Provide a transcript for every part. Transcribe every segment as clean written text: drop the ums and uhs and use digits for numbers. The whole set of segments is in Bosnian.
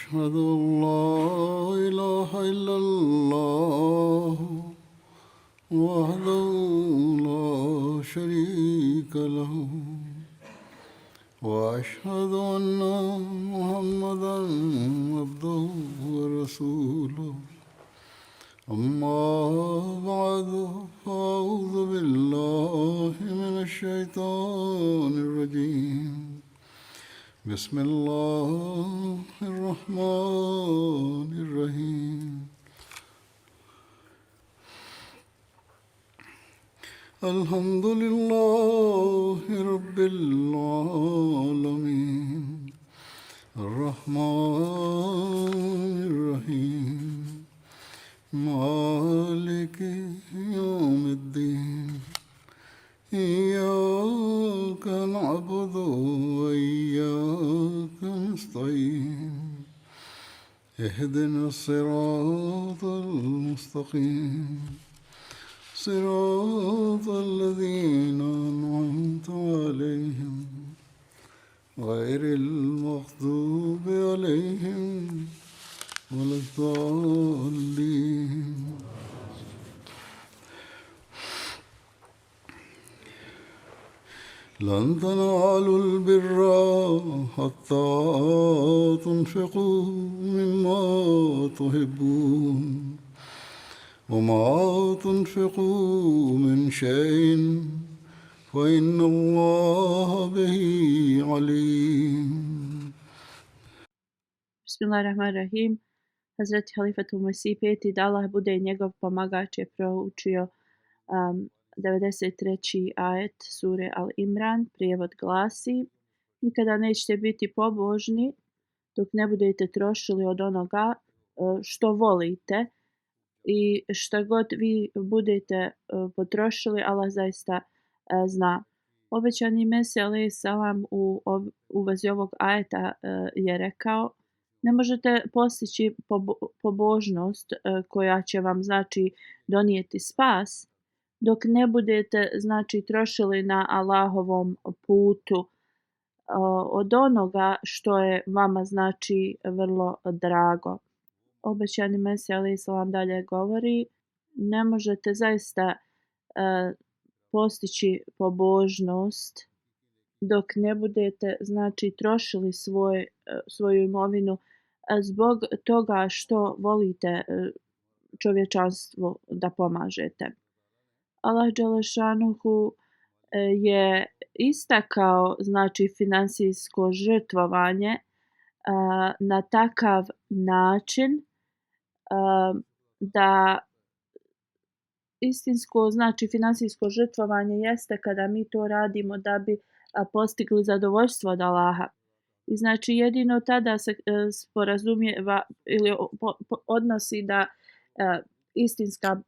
أشهد أن لا إله إلا الله وحده لا شريك له وأشهد أن محمدا عبده ورسوله أما بعد فأعوذ بالله من الشيطان الرجيم بسم الله الرحمن الرحيم الحمد لله رب العالمين الرحمن الرحيم مالك يوم الدين إياك نعبد وإياك نستعين اهدنا الصراط المستقيم صراط الذين أنعمت عليهم غير المغضوب عليهم ولا الضالين لن تنالوا البر حتى تنفقوا مما تحبون وما تنفقوا من شيء فإن الله به عليم. Bismillahirrahmanirrahim. Hazreti Halifatul Mesih peti da Allah bude njegov pomagač je proučio 93. ajet sure Al Imran. Prijevod glasi: nikada nećete biti pobožni dok ne budete trošili od onoga što volite i šta god vi budete potrošili, Allah zaista zna. Obećani Mesija alejhi selam u vezi ovog ajeta je rekao: ne možete postići pobožnost koja će vam znači donijeti spas dok ne budete znači trošili na Allahovom putu od onoga što je vama znači vrlo drago. Obećani Mesija alejhi selam dalje govori: ne možete zaista postići pobožnost dok ne budete znači trošili svoju imovinu zbog toga što volite čovječanstvu da pomažete. Allah dželešanuhu je istakao znači finansijsko žrtvovanje na takav način da istinsko znači finansijsko žrtvovanje jeste kada mi to radimo da bi postigli zadovoljstvo od Allaha. I znači jedino tada se sporazumijeva ili odnosi da istinska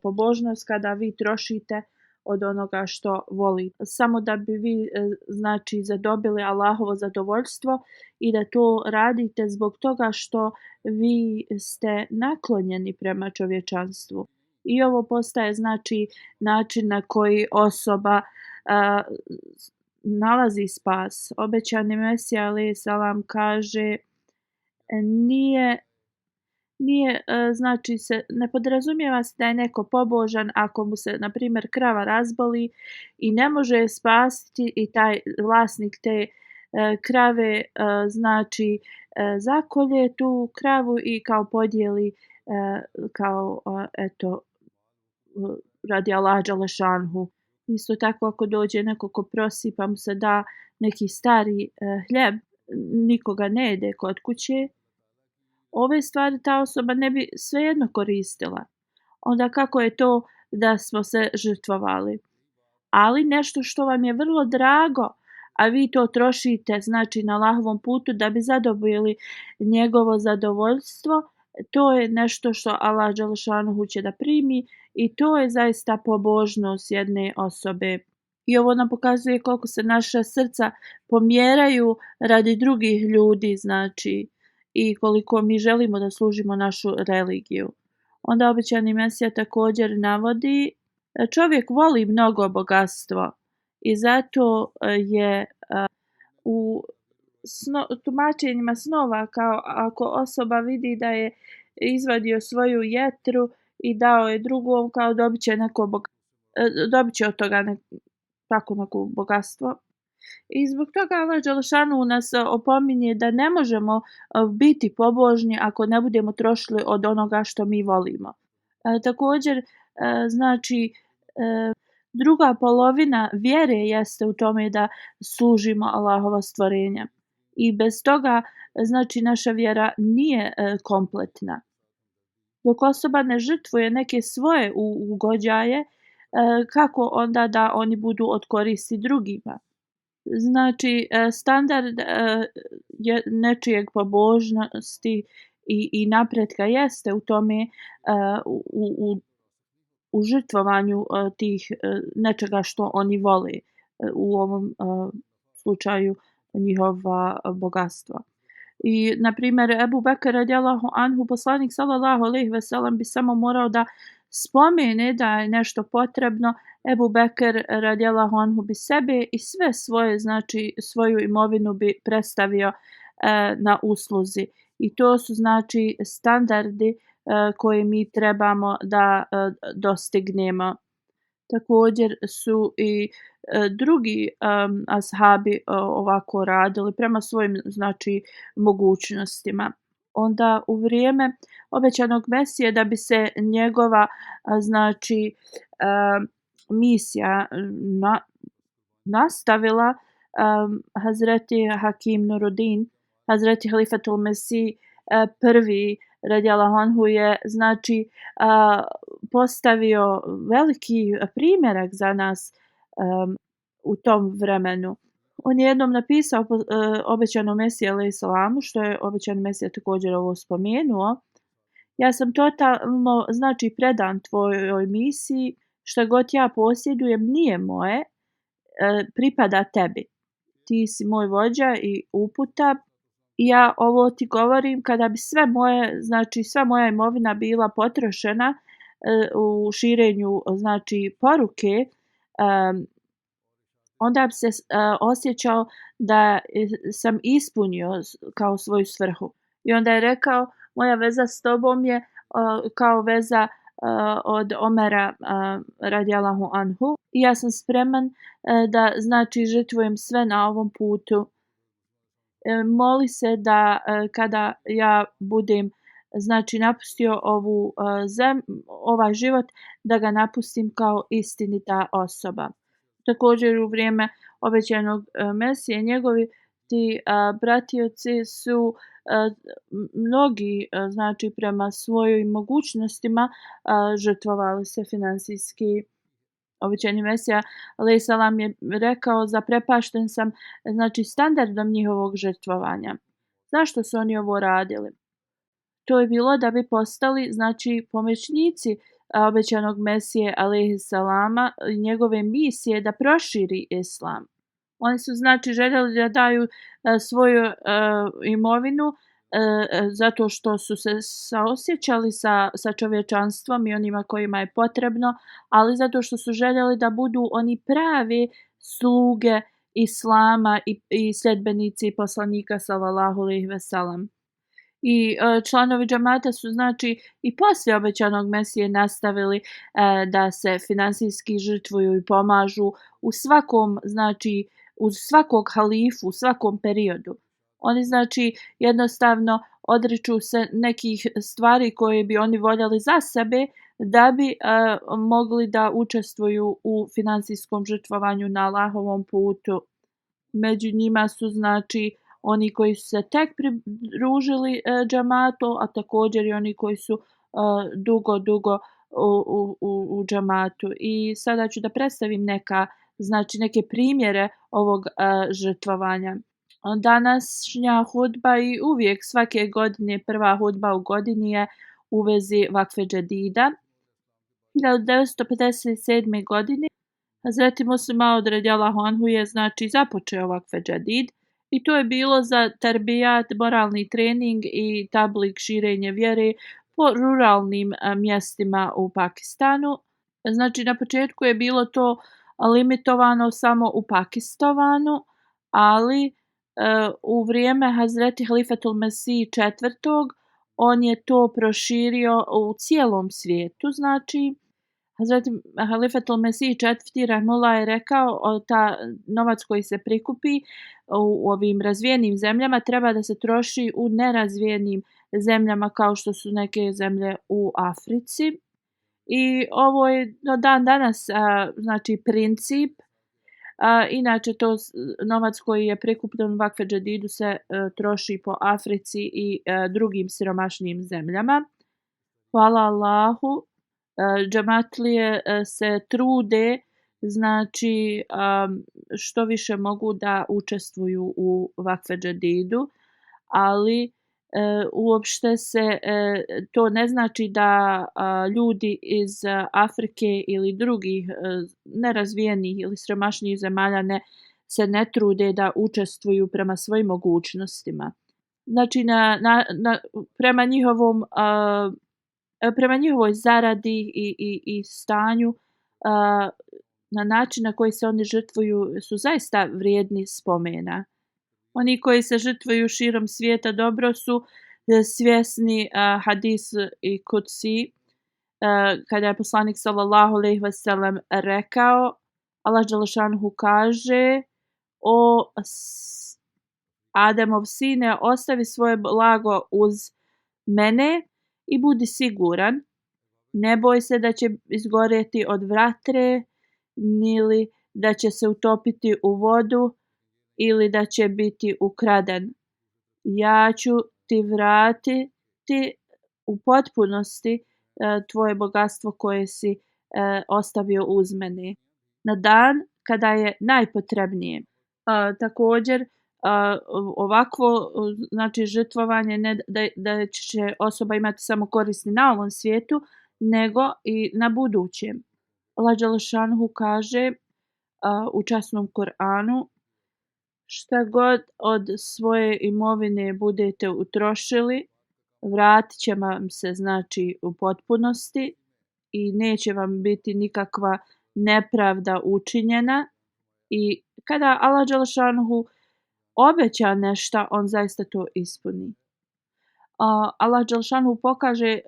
pobožnost kada vi trošite od onoga što volite. Samo da bi vi znači zadobili Allahovo zadovoljstvo i da to radite zbog toga što vi ste naklonjeni prema čovječanstvu. I ovo postaje znači način na koji osoba nalazi spas. Obećani Mesija alejhi selam kaže: nije znači se ne podrazumijeva se da je neko pobožan ako mu se na primjer krava razboli i ne može spasiti i taj vlasnik te krave znači zakolje tu kravu i kao podijeli kao eto radi Allaha dželešanhu. Isto tako ako dođe neko ko prosi pa mu se da neki stari hljeb, nikoga ne jede kod kuće, ove stvari ta osoba ne bi svejedno koristila. Onda kako je to da smo se žrtvovali? Ali nešto što vam je vrlo drago, a vi to trošite znači na Allahovom putu da bi zadobili njegovo zadovoljstvo, to je nešto što Allah dželešanuhu će da primi i to je zaista pobožnost jedne osobe. I ovo nam pokazuje koliko se naša srca pomjeraju radi drugih ljudi, znači, i koliko mi želimo da služimo našu religiju. Onda obećani Mesija također navodi: čovjek voli mnogo bogatstvo i zato je u tumačenjima snova, kao ako osoba vidi da je izvadio svoju jetru i dao je drugom, kao dobit će od toga tako neko bogatstvo. I zbog toga Allah dželešanu nas opominje da ne možemo biti pobožni ako ne budemo trošili od onoga što mi volimo. Također, znači, druga polovina vjere jeste u tome da služimo Allahova stvorenja. I bez toga, znači, naša vjera nije kompletna. Dok osoba ne žrtvuje neke svoje ugođaje, kako onda da oni budu od koristi drugima? Znači, standard nečijeg pobožnosti i napretka jeste u tome u žrtvovanju tih nečega što oni vole, u ovom slučaju njihova bogatstva. I, na primjer, Ebu Bekr radijallahu anhu, poslanik sallallahu alejhi ve sellem bi samo morao da spomene da je nešto potrebno, Ebu Bekr radijallahu anhu bi sebe i sve svoje, znači svoju imovinu bi predstavio na usluzi. I to su, znači, standardi koje mi trebamo da dostignemo. Također su i drugi ashabi ovako radili prema svojim, znači, mogućnostima. Onda u vrijeme obećanog Mesije, da bi se njegova, znači, misija nastavila, Hazreti Hakim Nuruddin, Hazreti Halifatul Mesih prvi radijallahu anhu je, znači, postavio veliki primjerak za nas u tom vremenu. On je jednom napisao obećanom Mesiji alejhi selamu, što je obećani Mesija također ovo spomenuo: ja sam totalno, znači, predan tvojoj misiji, što god ja posjedujem nije moje, pripada tebi. Ti si moj vođa i uputa. I ja ovo ti govorim kada bi sva moja imovina bila potrošena u širenju, znači, poruke, onda bi se osjećao da sam ispunio kao svoju svrhu. I onda je rekao: moja veza s tobom je kao veza od Omera radijallahu anhu. I ja sam spreman da, znači, žrtvujem sve na ovom putu. Moli se da kada ja budem, znači, napustio ovaj život, da ga napustim kao istinita osoba. Također u vrijeme obećanog Mesije njegovi ti pratioci su mnogi, znači, prema svojim mogućnostima žrtvovali se finansijski. Obećani Mesija alejhi selam je rekao: zaprepašten sam, znači, standardom njihovog žrtvovanja. Zašto su oni ovo radili? To je bilo da bi postali, znači, pomoćnici obećanog Mesije alejhi selama, njegove misije da proširi islam. Oni su, znači, željeli da daju svoju imovinu zato što su se saosjećali sa čovječanstvom i onima kojima je potrebno, ali zato što su željeli da budu oni pravi sluge islama i sljedbenici poslanika sallallahu alejhi ve sellem. I članovi džamata su, znači, i poslije obećanog Mesije nastavili da se finansijski žrtvuju i pomažu u svakom, znači, uz svakog halifu, u svakom periodu. Oni, znači, jednostavno odriču se nekih stvari koje bi oni voljeli za sebe da bi mogli da učestvuju u finansijskom žrtvovanju na Allahovom putu. Među njima su, znači, oni koji su se tek pridružili džamatu, a također i oni koji su dugo u džamatu. I sada ću da predstavim neke primjere ovog žrtvovanja. Današnja hudba i uvijek svake godine prva hudba u godini je u vezi vakfe džedida. 1957. godine Hazreti Muslim Maud radijallahu anhu je, znači, započeo vakfe džedid i to je bilo za tarbijat, moralni trening i tablik, širenje vjere po ruralnim mjestima u Pakistanu. Znači, na početku je bilo to limitovano samo u Pakistanu, ali u vrijeme Hazreti Halifatul Mesih četvrtog, on je to proširio u cijelom svijetu, znači Hazreti Halifatul Mesih četvrti rahmullah je rekao ta novac koji se prikupi u ovim razvijenim zemljama treba da se troši u nerazvijenim zemljama kao što su neke zemlje u Africi. I ovo je do dan danas znači princip. Inače to novac koji je prikupljen u Vakfe Džadidu se troši po Africi i drugim siromašnijim zemljama. Hvala Allahu. Džematlije se trude, znači što više mogu da učestvuju u Vakfe Džadidu, ali uopšte se to ne znači da ljudi iz Afrike ili drugih nerazvijenih ili siromašnijih zemalja se ne trude da učestvuju prema svojim mogućnostima. Znači prema njihovoj zaradi i stanju, na način na koji se oni žrtvuju su zaista vrijedni spomena. Oni koji se žrtvuju širom svijeta dobro su svjesni hadis i kudsi, kada je poslanik sallallahu alejhi ve sellem rekao, Allah dželešanhu kaže: o Ademov sine, ostavi svoje blago uz mene i budi siguran, ne boj se da će izgorjeti od vatre, nili da će se utopiti u vodu, ili da će biti ukraden. Ja ću ti vratiti u potpunosti tvoje bogatstvo koje si ostavio uz mene na dan kada je najpotrebnije. Također ovakvo znači žrtvovanje ne da će osoba imati samo koristi na ovom svijetu, nego i na budućem. Allah dželešanhu kaže u časnom Kur'anu: šta god od svoje imovine budete utrošili, vratit će vam se znači u potpunosti i neće vam biti nikakva nepravda učinjena. I kada Allah dželešanhu obeća nešto, on zaista to ispuni. Allah dželešanhu pokaže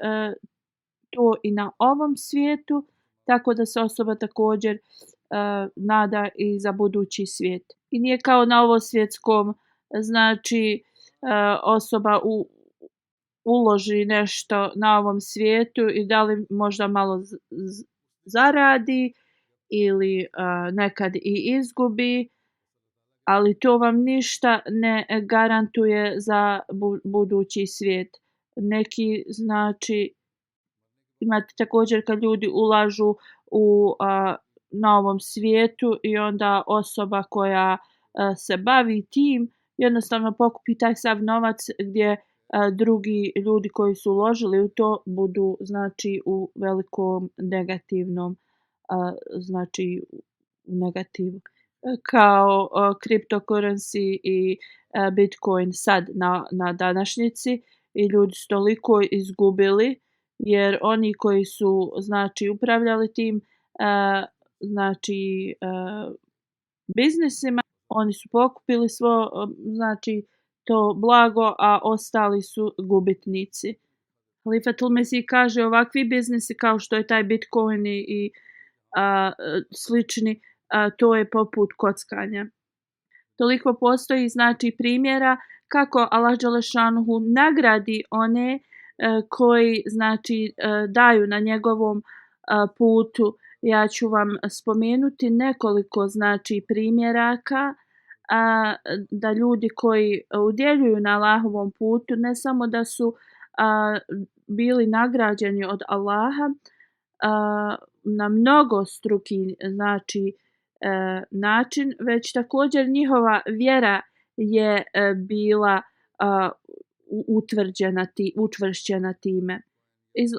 to i na ovom svijetu, tako da se osoba također nada i za budući svijet. I nije kao na ovosvjetskom, znači osoba uloži nešto na ovom svijetu i da li možda malo zaradi ili nekad i izgubi, ali to vam ništa ne garantuje za budući svijet. Neki, znači, imate također kad ljudi ulažu na ovom svijetu i onda osoba koja se bavi tim jednostavno pokupi taj sav novac gdje drugi ljudi koji su uložili u to budu znači u velikom negativnom znači negativu. Kao cryptocurrency i Bitcoin sad na današnjici i ljudi su toliko izgubili jer oni koji su znači upravljali tim znači biznisima, oni su pokupili svo znači to blago, a ostali su gubitnici. Halifatul Mesih kaže ovakvi biznisi kao što je taj Bitcoin i slični, to je poput kockanja. Toliko postoji znači primjera kako Allah dželešanuhu nagradi one koji znači daju na njegovom putu. Ja ću vam spomenuti nekoliko znači primjeraka da ljudi koji udjeljuju na Allahovom putu ne samo da su bili nagrađeni od Allaha na mnogostruki znači način, već također njihova vjera je bila učvršćena time. Iz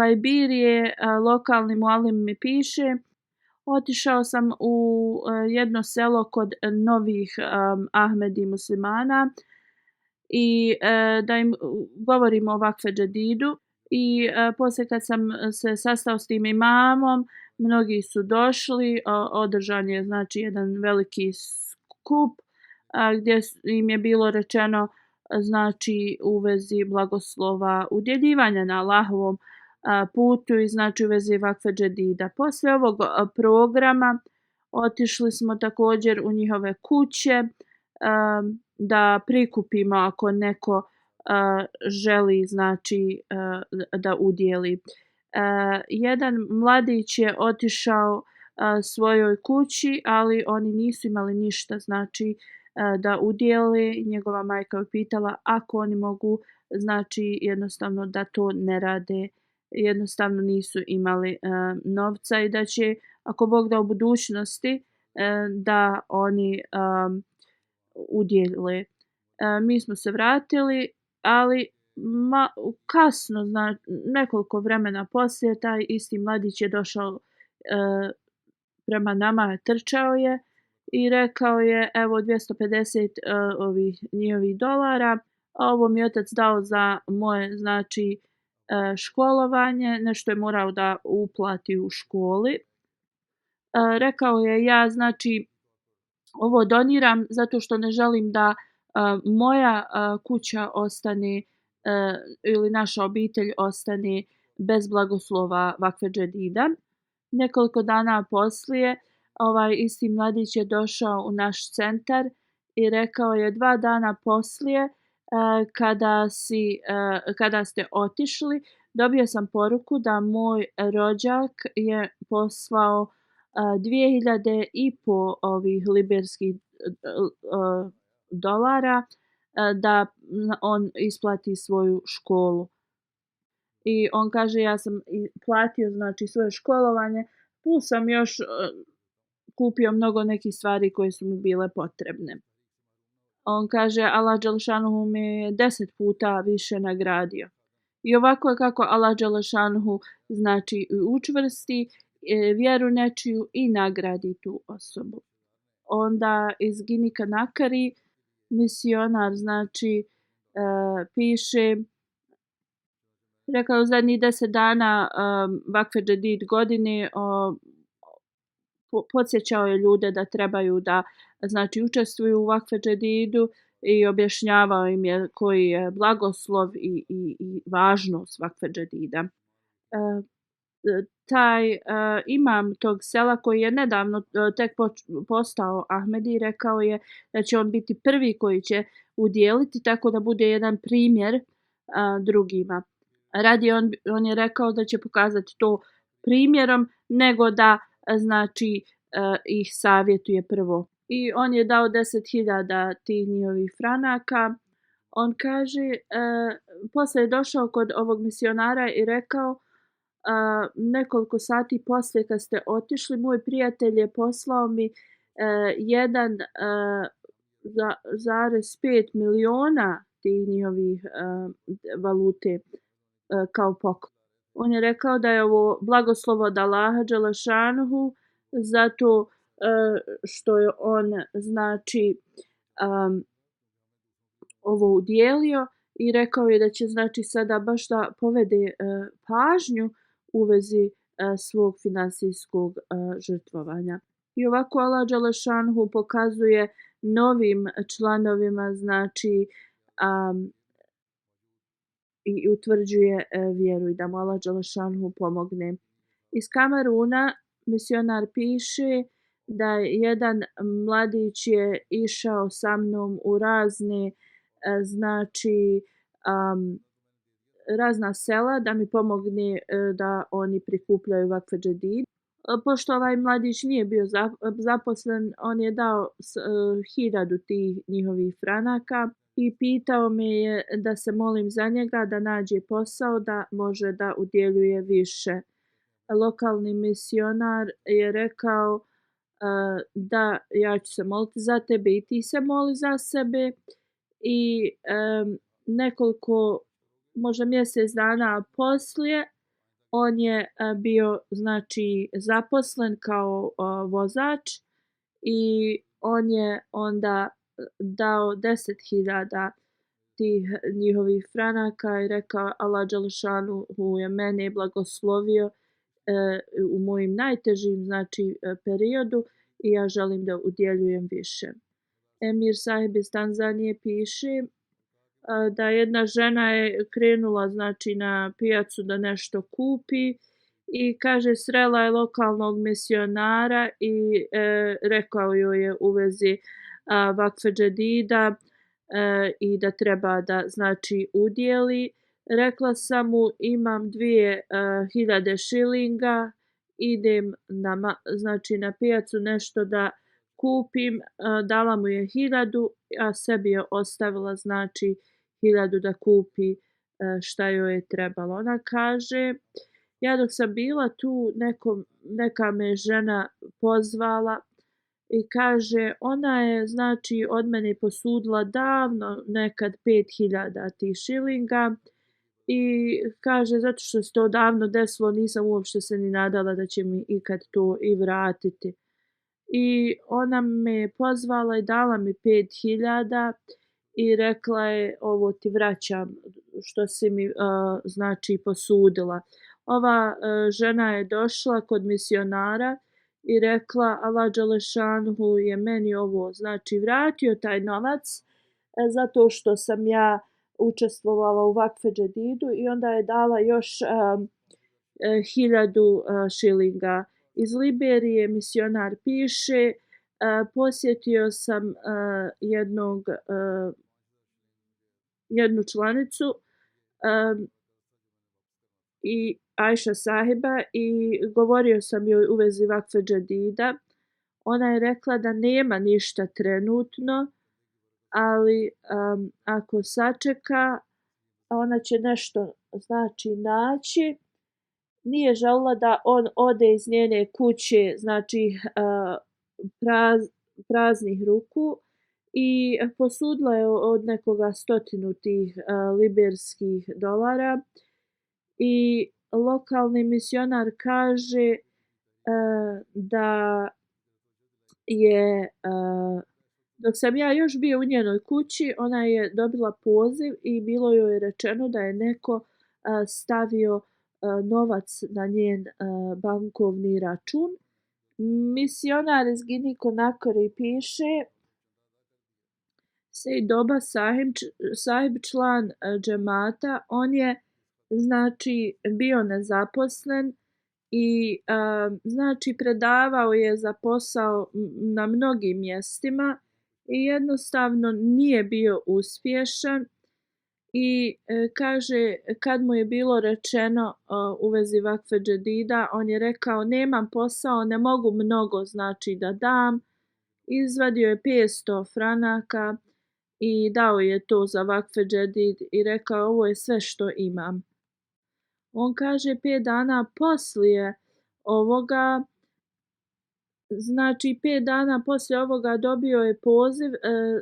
Liberije lokalni mualim mi piše: otišao sam u jedno selo kod novih Ahmedi muslimana i da im govorim o Vakfe Džadidu. I poslije kad sam se sastao s tim imamom, mnogi su došli, održan je znači jedan veliki skup gdje im je bilo rečeno znači u vezi blagoslova udjeljivanja na Allahovom putu i znači u vezi vakfe džedida. Poslije ovog programa otišli smo također u njihove kuće da prikupimo ako neko želi znači da udjeli. Jedan mladić je otišao svojoj kući, ali oni nisu imali ništa znači da udjeli. Njegova majka je pitala ako oni mogu znači jednostavno da to ne rade, jednostavno nisu imali novca i da će ako Bog da u budućnosti da oni udjele. Mi smo se vratili, ali kasno, nekoliko vremena poslije, taj isti mladić je došao prema nama, trčao je i rekao je evo 250 njihovih dolara, a ovo mi je otac dao za moje znači školovanje, nešto je morao da uplati u školi. Rekao je ja znači ovo doniram zato što ne želim da moja kuća ostane ili naša obitelj ostane bez blagoslova vakfe džedida. Nekoliko dana poslije ovaj isti mladić je došao u naš centar i rekao je 2 dana poslije kada ste otišli dobio sam poruku da moj rođak je poslao 2.500 ovih liberskih dolara da on isplati svoju školu. I on kaže ja sam platio znači svoje školovanje, plus sam još kupio mnogo nekih stvari koje su mi bile potrebne. On kaže Allah dželešanuhu me je 10 puta više nagradio. I ovako je kako Allah dželešanuhu znači učvrsti vjeru nečiju i nagradi tu osobu. Onda iz Gini Kanakari misionar znači piše, rekao zadnjih 10 dana vakfe džedid godine podsjećao je ljude da trebaju da znači učestvuju u vakfe džedidu i objašnjavao im je koji je blagoslov i važnost vakfe džedida. Taj imam tog sela koji je nedavno tek postao Ahmedi rekao je da će on biti prvi koji će udjeliti tako da bude jedan primjer drugima. On je rekao da će pokazati to primjerom nego da znači ih savjetuje prvo. I on je dao 10.000 tih njihovih franaka. On kaže, poslije je došao kod ovog misionara i rekao nekoliko sati poslije kad ste otišli, moj prijatelj je poslao mi 1,5 miliona tih njihovih valute kao poklon. On je rekao da je ovo blagoslovo od Allaha dželešanuhu zato što je on znači ovo udjelio i rekao je da će znači sada baš da povede pažnju u vezi svog finansijskog žrtvovanja. I ovako Allah dželešanuhu pokazuje novim članovima znači i utvrđuje vjeru i da mu Allah dželešanuhu pomogne. Iz Kameruna misionar piše da jedan mladić je išao sa mnom u razne znači razna sela da mi pomogne da oni prikupljaju vakfe džedid. Pošto ovaj mladić nije bio zaposlen, on je dao 1.000 tih njihovih franaka i pitao me je da se molim za njega da nađe posao da može da udjeljuje više. Lokalni misionar je rekao da ja ću se moliti za tebe i ti se moli za sebe i nekoliko možda mjesec dana poslije on je bio znači zaposlen kao vozač i on je onda dao 10.000 tih njihovih franaka i rekao Allah dželešanuhu je mene blagoslovio u mojim najtežim znači periodu i ja želim da udjeljujem više. Emir Sahib iz Tanzanije piše da jedna žena je krenula znači na pijacu da nešto kupi i kaže srela je lokalnog misionara i rekao joj je u vezi vakfe džedida i da treba da znači udjeli. Rekla sam mu imam 2000 šilinga, idem znači na pijacu nešto da kupim, dala mu je 1000, a sebi je ostavila znači 1000 da kupi šta joj je trebalo. Ona kaže, ja dok sam bila tu, neka me žena pozvala i kaže, ona je znači od mene posudila davno, nekad 5000 tih šilinga i kaže, zato što se to davno desilo, nisam uopšte se ni nadala da će mi ikad to i vratiti. I ona me je pozvala i dala mi 5000 i rekla je ovo ti vraćam što si mi znači posudila. Ova žena je došla kod misionara i rekla Allah dželešanhu je meni ovo znači vratio taj novac zato što sam ja učestvovala u vakfe džedidu i onda je dala još 1000 šilinga. Iz Liberije misionar piše, posjetio sam jednu članicu i Ajša Sahiba i govorio sam joj u vezi vakfe džedida. Ona je rekla da nema ništa trenutno, ali ako sačeka, ona će nešto znači naći. Nije želila da on ode iz njene kuće, znači praznih ruku i posudila je od nekoga 100 tih liberskih dolara i lokalni misionar kaže da je dok sam ja još bio u njenoj kući, ona je dobila poziv i bilo joj je rečeno da je neko stavio novac na njen bankovni račun. Misionar iz Gini Konakry piše, Sejdoba Sahib član džemata, on je znači bio nezaposlen i znači predavao je za posao na mnogim mjestima i jednostavno nije bio uspješan i kaže kad mu je bilo rečeno u vezi vakfe džedida, on je rekao nemam posao, ne mogu mnogo znači da dam, izvadio je 500 franaka i dao je to za vakfe džedid i rekao ovo je sve što imam. On kaže 5 dana poslije ovoga, znači 5 dana poslije ovoga dobio je poziv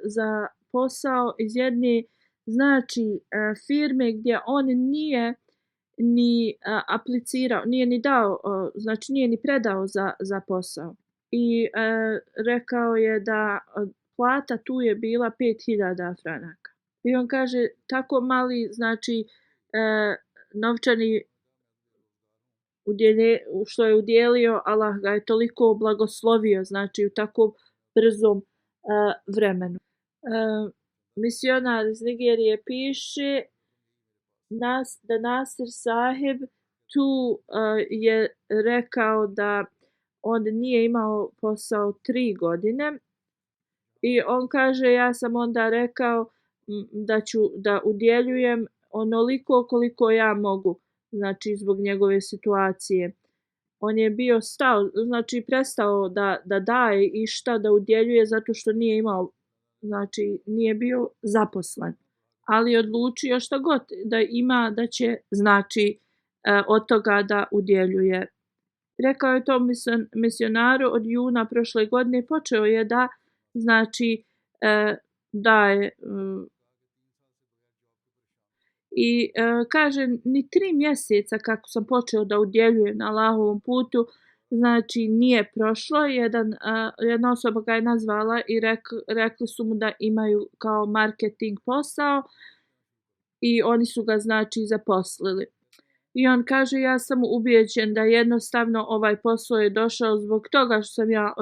za posao iz jedne znači firme gdje on nije ni aplicirao, nije ni dao, znači nije ni predao za posao. I rekao je da plata tu je bila 5000 franaka. I on kaže tako mali znači novčani što je udjelio, Allah ga je toliko blagoslovio, znači u tako brzom vremenu. Misionar iz Nigerije piše da Nasir Sahib tu je rekao da on nije imao posao 3 godine i on kaže ja sam onda rekao da ću da udjeljujem onoliko koliko ja mogu, znači zbog njegove situacije. On je bio stao, znači prestao da daje išta, da udjeljuje zato što nije imao, znači nije bio zaposlen. Ali odlučio šta god da ima da će znači od toga da udjeljuje. Rekao je to misionaru od juna prošle godine, počeo je da znači daje i kaže ni 3 mjeseca kako sam počeo da udjeljujem na Allahovom putu, znači nije prošlo. Jedna osoba ga je nazvala i rekli su mu da imaju kao marketing posao i oni su ga znači zaposlili. I on kaže ja sam ubijeđen da jednostavno ovaj posao je došao zbog toga što sam ja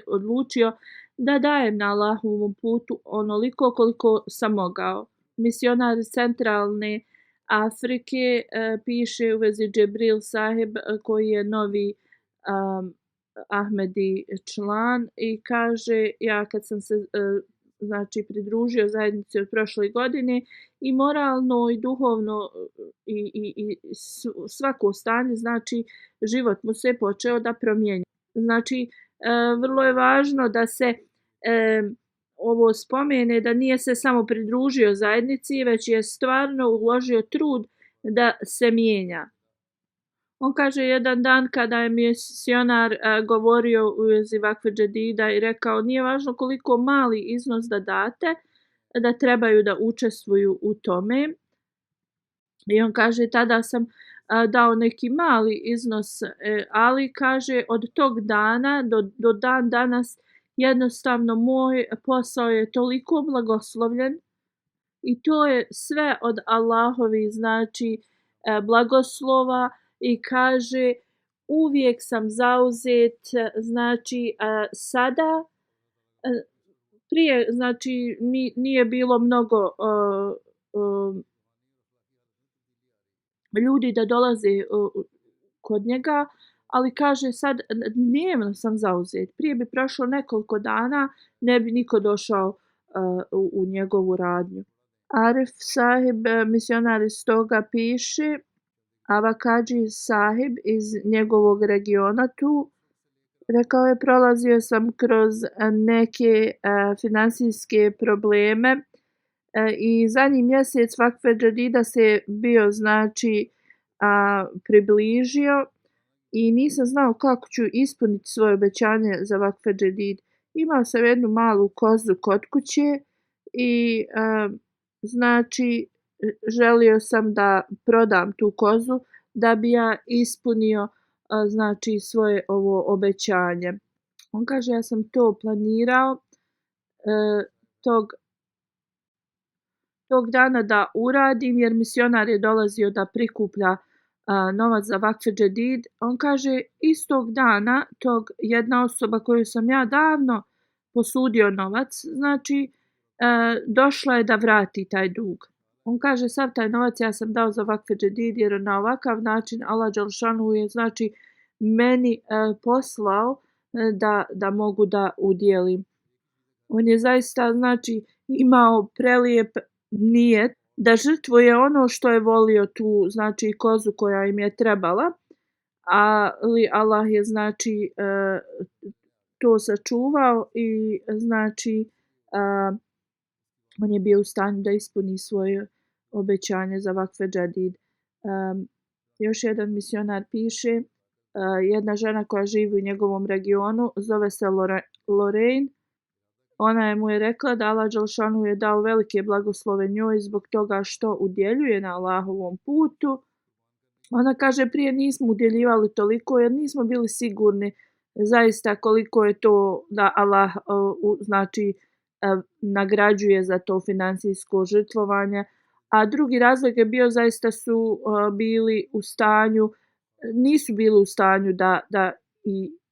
odlučio da dajem na Allahovom putu onoliko koliko sam mogao. Misionar iz centralne Afrike piše u vezi Džibril Sahib koji je novi Ahmedi član i kaže ja kad sam se znači pridružio zajednici od prošle godine i moralno i duhovno i svako stanje, znači život mu se počeo da promijenja. Znači vrlo je važno da se ovo spomene da nije se samo pridružio zajednici, već je stvarno uložio trud da se mijenja. On kaže jedan dan kada je misionar govorio u vezi vakfe džedida i rekao nije važno koliko mali iznos da date, da trebaju da učestvuju u tome. I on kaže tada sam dao neki mali iznos, ali kaže od tog dana do dan danas jednostavno moj posao je toliko blagoslovljen i to je sve od Allahovi znači blagoslova i kaže uvijek sam zauzet, znači sada prije znači nije bilo mnogo ljudi da dolaze kod njega, ali kaže sad dnevno sam zauzet. Prije bi prošlo nekoliko dana, ne bi niko došao u njegovu radnju. Arif Sahib, misionar iz toga piše, Avakađi Sahib iz njegovog regiona tu, rekao je prolazio sam kroz neke finansijske probleme i zadnji mjesec vakfe džedida se bio znači približio i nisam znao kako ću ispuniti svoje obećanje za vakfe džedid. Imao sam jednu malu kozu kod kuće i znači želio sam da prodam tu kozu da bi ja ispunio znači svoje ovo obećanje. On kaže ja sam to planirao tog dana da uradim jer misionar je dolazio da prikuplja novac za vakfe džedid. On kaže istog dana tog jedna osoba koju sam ja davno posudio novac, znači došla je da vrati taj dug. On kaže sav taj novac ja sam dao za vakfe džedid jer na ovakav način Allah dželešanu je znači meni poslao da mogu da udjelim. On je zaista znači imao prelijep nijet da žrtvuje ono što je volio tu znači kozu koja im je trebala, ali Allah je znači to sačuvao i znači on je bio u stanju da ispuni svoje obećanje za vakfe džedid. Još jedan misionar piše, jedna žena koja živi u njegovom regionu, zove se Lorraine. Ona mu je rekla da Allah dželešanu je dao velike blagoslove njoj zbog toga što udjeljuje na Allahovom putu. Ona kaže prije nismo udjeljivali toliko jer nismo bili sigurni zaista koliko je to da Allah znači nagrađuje za to finansijsko žrtvovanje. A drugi razlog je bio zaista su bili u stanju, nisu bili u stanju da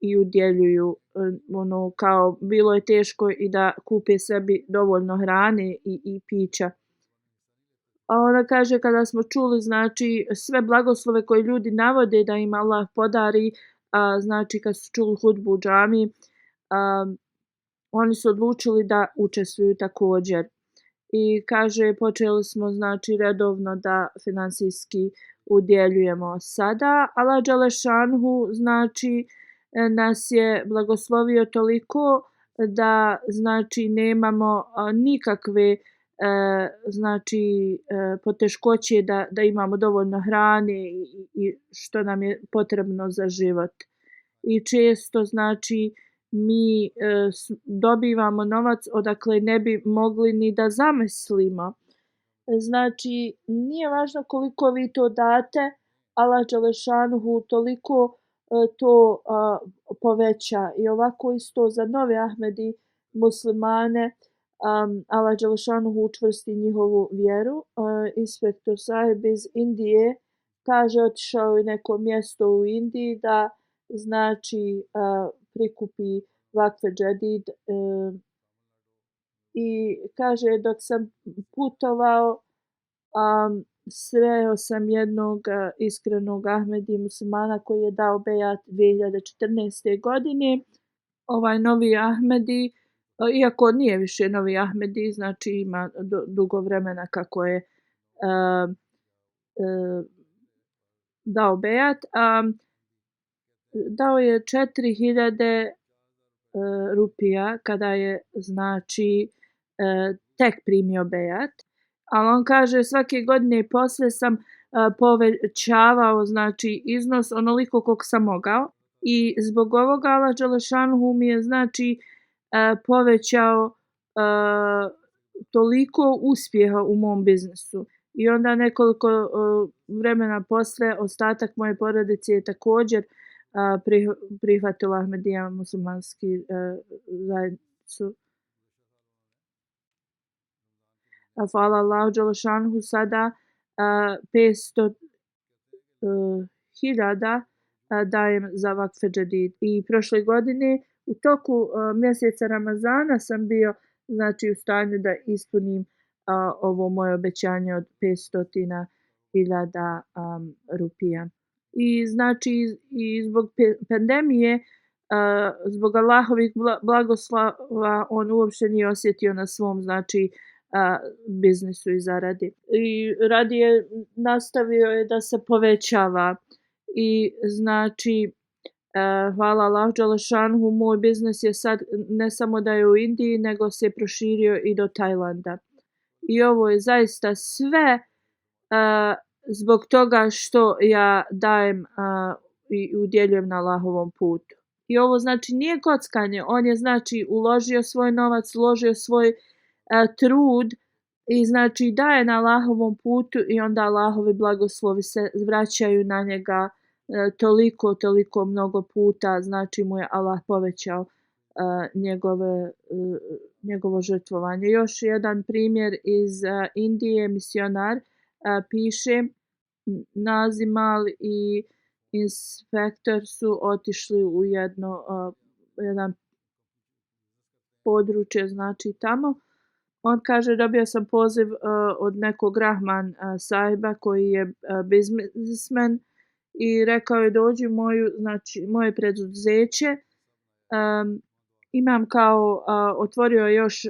i udjeljuju ono kao bilo je teško i da kupe sebi dovoljno hrane i pića. A ona kaže kada smo čuli znači sve blagoslove koje ljudi navode da im Allah podari, znači kad su čuli hudbu u džami, oni su odlučili da učestvuju također. I kaže počeli smo znači redovno da finansijski udjeljujemo. Sada Allah dželešanhu znači nas je blagoslovio toliko da znači nemamo nikakve znači poteškoće da imamo dovoljno hrane i što nam je potrebno za život. I često znači mi dobivamo novac odakle ne bi mogli ni da zamislimo. Znači nije važno koliko vi to date, Allah dželešanuhu toliko to poveća. I ovako isto za nove Ahmedi muslimane Allah dželešanuhu učvrsti njihovu vjeru. Inspektor Sahib iz Indije kaže otišao je neko mjesto u Indiji da znači prikupi Vakfe Džedid i kaže dok sam putovao sreo sam jednog iskrenog Ahmedi muslimana koji je dao bejat 2014. godine. Ovaj novi Ahmedi, iako nije više novi Ahmedi, znači ima dugo vremena kako je dao bejat, dao je 4000 rupija kada je znači tek primio bejat, ali on kaže svake godine poslije sam povećavao znači iznos onoliko koliko sam mogao i zbog ovoga Allah dželešanuhu mi je znači povećao toliko uspjeha u mom biznisu. I onda nekoliko vremena poslije ostatak moje porodice je također prihvatila Ahmedija muslimanski zajednicu. Hvala Allahu dželešanuhu, sada 500.000 dajem za Vakfe Džedid. I prošle godine u toku mjeseca Ramazana sam bio znači u stanju da ispunim ovo moje obećanje od 500.000 rupija. I znači i zbog pandemije, zbog Allahovih blagoslova on uopće nije osjetio na svom znači biznisu i zaradi. I radije nastavio je da se povećava i znači hvala Allahu dželešanuhu, moj biznis je sad ne samo da je u Indiji, nego se proširio i do Tajlanda. I ovo je zaista sve zbog toga što ja dajem i udjeljujem na Allahovom putu. I ovo znači nije kockanje, on je znači uložio svoj novac, uložio svoj trud i znači daje na Allahovom putu i onda Allahovi blagoslovi se vraćaju na njega toliko mnogo puta, znači mu je Allah povećao njegovo žrtvovanje. Još jedan primjer iz Indije, misionar piše, Nazimal i inspektor su otišli u jedan područje, znači tamo. On kaže dobio sam poziv od nekog Rahman sahiba koji je biznismen i rekao je dođi u moje preduzeće. Imam kao otvorio još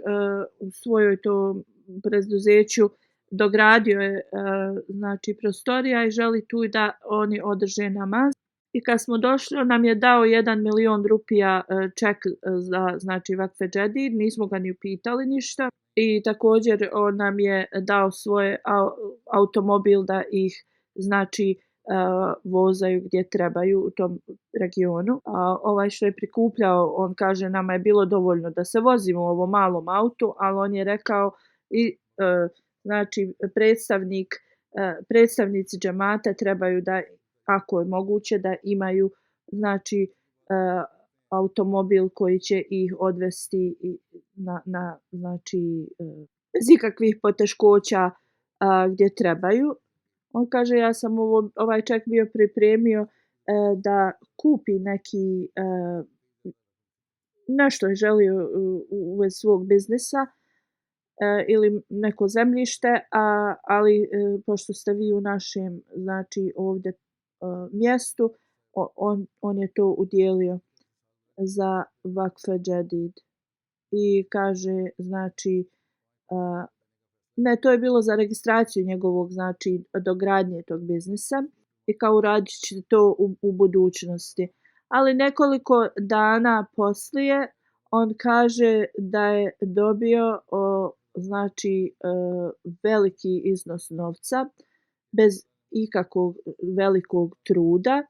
u svojoj to preduzeću, dogradio je znači prostorija i želi tu da oni održe namaz. I kad smo došli, on nam je dao 1 milion rupija ček za znači Vakfe Džedid, nismo ga ni upitali ništa. I također on nam je dao svoj automobil da ih znači vozaju gdje trebaju u tom regionu. Ovaj što je prikupljao, on kaže nama je bilo dovoljno da se vozimo u ovom malom autu, ali on je rekao i znači predstavnici džemata trebaju da, ako je moguće, da imaju znači automobil koji će ih odvesti na znači bez ikakvih poteškoća gdje trebaju. On kaže ja sam ovaj ček bio pripremio da kupi neki nešto je želio u vezi svog biznisa ili neko zemljište, ali pošto ste vi u našem znači ovdje mjestu, on je to udjelio za Vakfe Džedid. I kaže znači ne, to je bilo za registraciju njegovog znači dogradnje tog biznisa i kao uradit će to u budućnosti. Ali nekoliko dana poslije on kaže da je dobio znači veliki iznos novca bez ikakvog velikog truda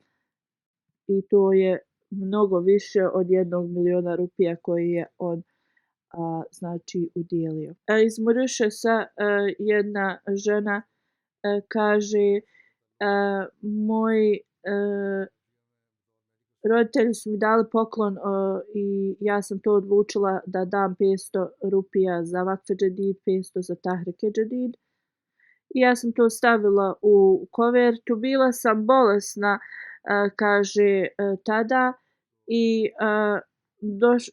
i to je mnogo više od 1 miliona rupija koji je on znači udjelio. Iz Mauritiusa jedna žena kaže moji roditelji su mi dali poklon i ja sam to odlučila da dam 500 rupija za Vakfe Džedid, 500 za Tahrike Džedid. I ja sam to stavila u kovertu. Bila sam bolesna, kaže tada, i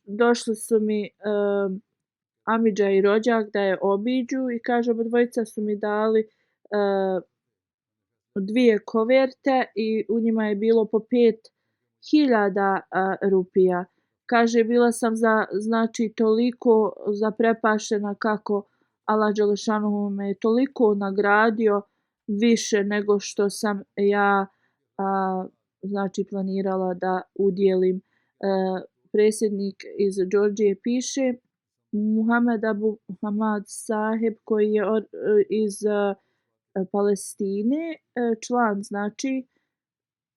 došli su mi amidža i rođak da je obiđu i kaže obadvojica su mi dali 2 koverte i u njima je bilo po 5.000 rupija. Kaže bila sam znači toliko zaprepaštena kako Allah dželešanuhu me je toliko nagradio više nego što sam ja znači planirala da udjelim. Predsjednik iz Džordžije piše Muhammed Abu Hamad Saheb koji je iz Palestine, član znači,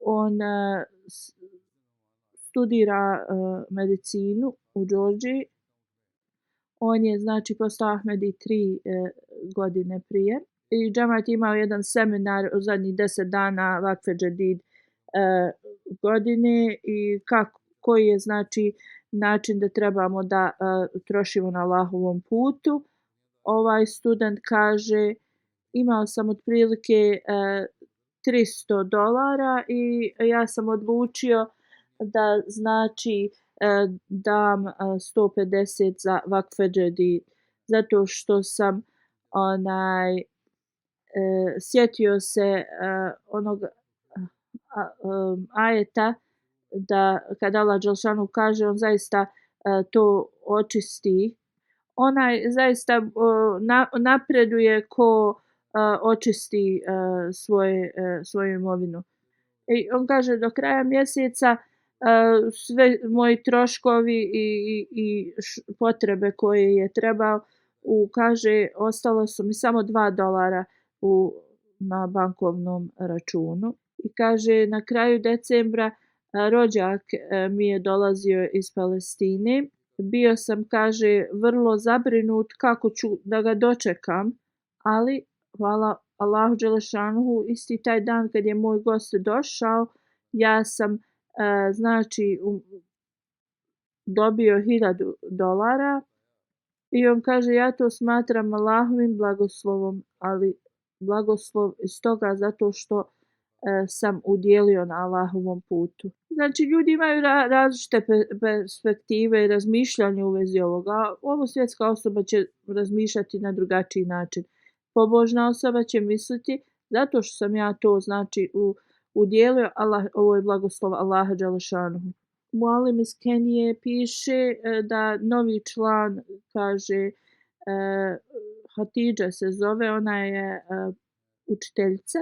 on studira medicinu u Džordžiji. On je znači postao Ahmedi 3 godine prije. I džemat imao jedan seminar u zadnjih 10 dana Vakfe Džedid godine i koji je znači način da trebamo da trošimo na Allahovom putu. Ovaj student kaže imao sam otprilike $300 i ja sam odlučio da znači dam 150 za Vakfe Džedid zato što sam sjetio se onog ajeta da kada Allah dželešanu kaže on zaista to očisti. Onaj zaista napreduje ko očisti svoju imovinu. I on kaže do kraja mjeseca sve moji troškovi i potrebe koje je trebao kaže ostalo su mi samo $2 na bankovnom računu. I kaže na kraju decembra rođak mi je dolazio iz Palestine. Bio sam, kaže, vrlo zabrinut kako ću da ga dočekam, ali hvala Allahu dželešanuhu, isti taj dan kad je moj gost došao, ja sam znači dobio $1.000 i on kaže ja to smatram Allahovim blagoslovom, ali blagoslov iz toga zato što sam udjelio na Allahovom putu. Znači ljudi imaju različite perspektive i razmišljanje u vezi ovoga. Ovo svjetska osoba će razmišljati na drugačiji način. Pobožna osoba će misliti zato što sam ja to znači udjelio, ovo je blagoslov Allaha dželešanuhu. Mualim iz Kenije piše da novi član kaže Hatidža se zove, ona je učiteljica.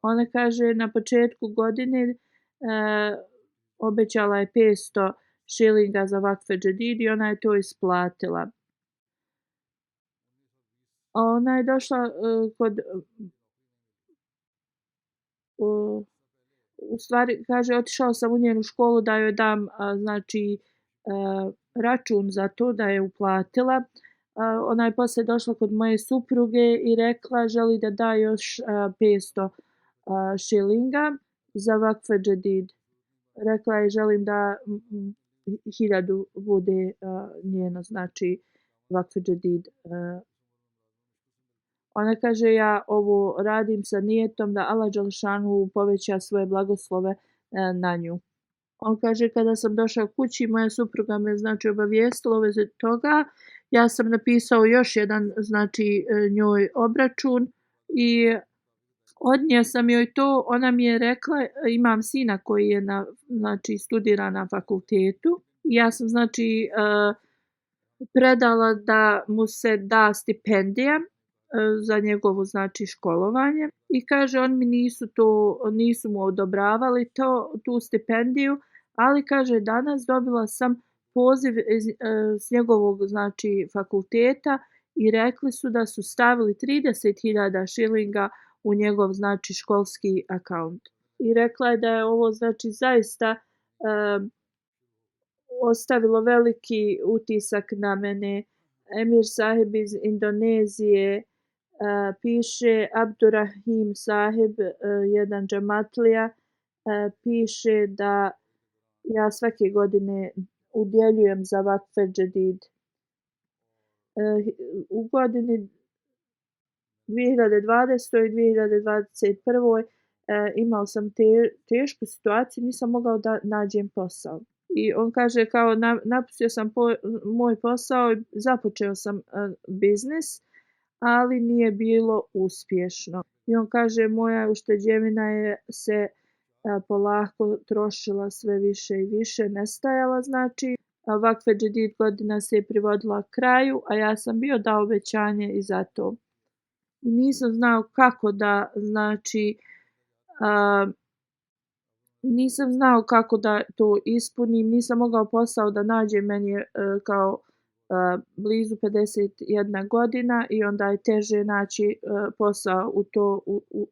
Ona kaže na početku godine obećala je 500 šilinga za Vakfe Džedid i ona je to isplatila. Ona je došla kod u stvari kaže otišao sam u njenu školu da joj dam znači račun za to da je uplatila. Ona je poslije došla kod moje supruge i rekla želi da da još 500 šilinga za Vakfe Džedid. Rekla je želim da 1000 bude njeno znači Vakfe Džedid. Ona kaže ja ovo radim sa nijetom da Allah dželešanu poveća svoje blagoslove na nju. On kaže kada sam došao kući moja supruga me znači obavijestila u vezi toga. Ja sam napisao još jedan znači njoj obračun i odnio sam joj to. Ona mi je rekla imam sina koji je znači studira na fakultetu. Ja sam znači predala da mu se da stipendija za njegovo znači školovanje i kaže on mi nisu mu odobravali tu stipendiju, ali kaže danas dobila sam poziv s njegovog znači fakulteta i rekli su da su stavili 30.000 šilinga u njegov znači školski akaunt. I rekla je da je ovo znači zaista ostavilo veliki utisak na mene. Emir sahib iz Indonezije piše, Abdurrahim sahib, jedan džematlija, piše da ja svake godine udjeljujem za Vakfe Džedid. U godini 2020. i 2021. Imao sam tešku situaciju, nisam mogao da nađem posao. I on kaže kao napustio sam moj posao i započeo sam biznis, ali nije bilo uspješno. I on kaže moja ušteđevina je se polako trošila sve više i više, nestajala znači. Vakfe Džedid godina se je privodila kraju, a ja sam bio dao obećanje i za to. I nisam znao kako da, znači, nisam znao kako da to ispunim, nisam mogao posao da nađem, meni je kao blizu 51 godina i onda je teže naći posao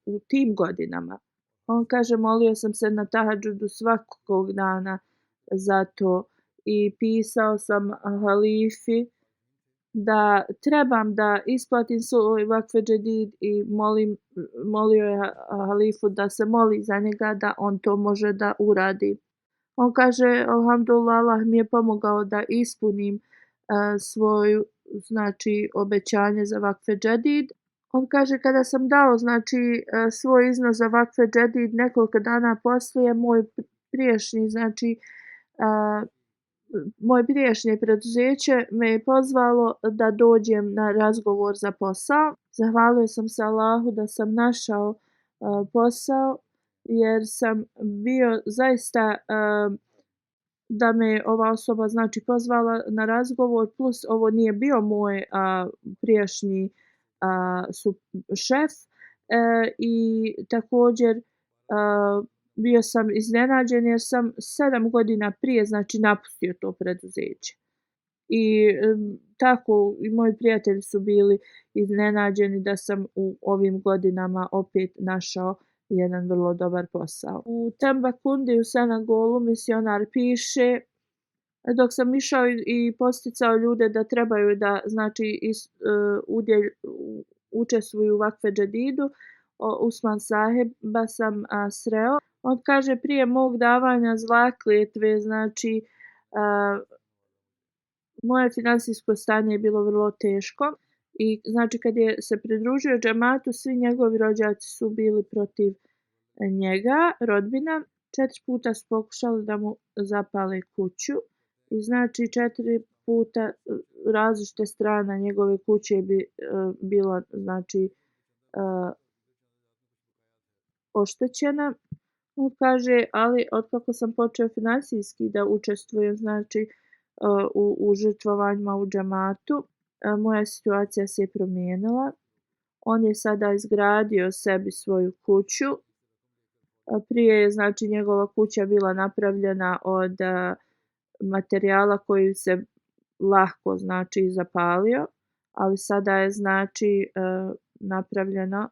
u tim godinama. On kaže molio sam se na tahadžudu svakog dana za to i pisao sam halifi da trebam da isplatim svoj vakfe džedid i molio je halifu da se moli za njega da on to može da uradi. On kaže alhamdulillah, Allah mi je pomogao da ispunim svoju znači obećanje za vakfe džedid. On kaže kada sam dao znači svoj iznos za vakfe džedid nekoliko dana poslije moj prijašnji znači moje prijašnje preduzeće me je pozvalo da dođem na razgovor za posao. Zahvalio sam se Allahu da sam našao posao jer sam bio zaista da me ova osoba znači pozvala na razgovor, plus ovo nije bio moj prijašnji šef i također bio sam iznenađen jer sam 7 godina prije znači napustio to preduzeće. I tako i moji prijatelji su bili iznenađeni da sam u ovim godinama opet našao jedan vrlo dobar posao. U Tembakundi u Senegolu misionar piše dok sam išao i posticao ljude da trebaju da znači učestvuju u vakfe džedidu, Usman Saheba sam sreo. On kaže prije mog davanja zakletve, znači moje finansijsko stanje je bilo vrlo teško i znači kad je se pridružio džematu, svi njegovi rođaci su bili protiv njega, rodbina. 4 puta su pokušali da mu zapale kuću i znači 4 puta različite strane njegove kuće bi bila znači oštećena. On kaže, ali otkako sam počeo finansijski da učestvujem znači u žrtvovanjima u džamatu, moja situacija se je promijenila. On je sada izgradio sebi svoju kuću. Prije je znači njegova kuća bila napravljena od materijala koji se lako znači zapalio, ali sada je znači napravljena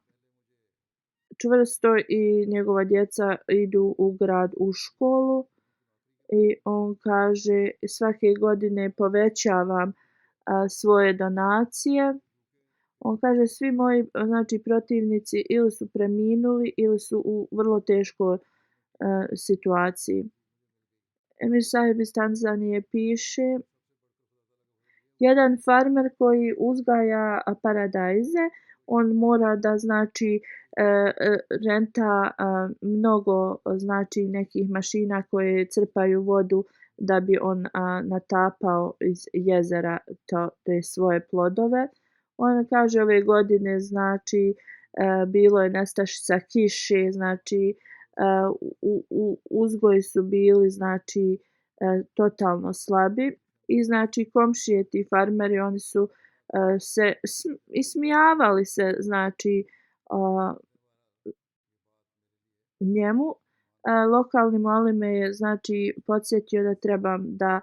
čvrsto i njegova djeca idu u grad u školu i on kaže svake godine povećavam svoje donacije. On kaže svi moji znači protivnici ili su preminuli ili su u vrlo teškoj situaciji. Emir Sahib iz Tanzanije piše jedan farmer koji uzgaja paradajze, on mora da znači renta mnogo znači nekih mašina koje crpaju vodu da bi on natapao iz jezera te svoje plodove. On kaže ove godine znači bilo je nestašica kiše, znači uzgoji su bili znači totalno slabi i znači komšije ti farmeri oni su se ismijavali se znači njemu. Lokalni muallim me je znači podsjetio da trebam da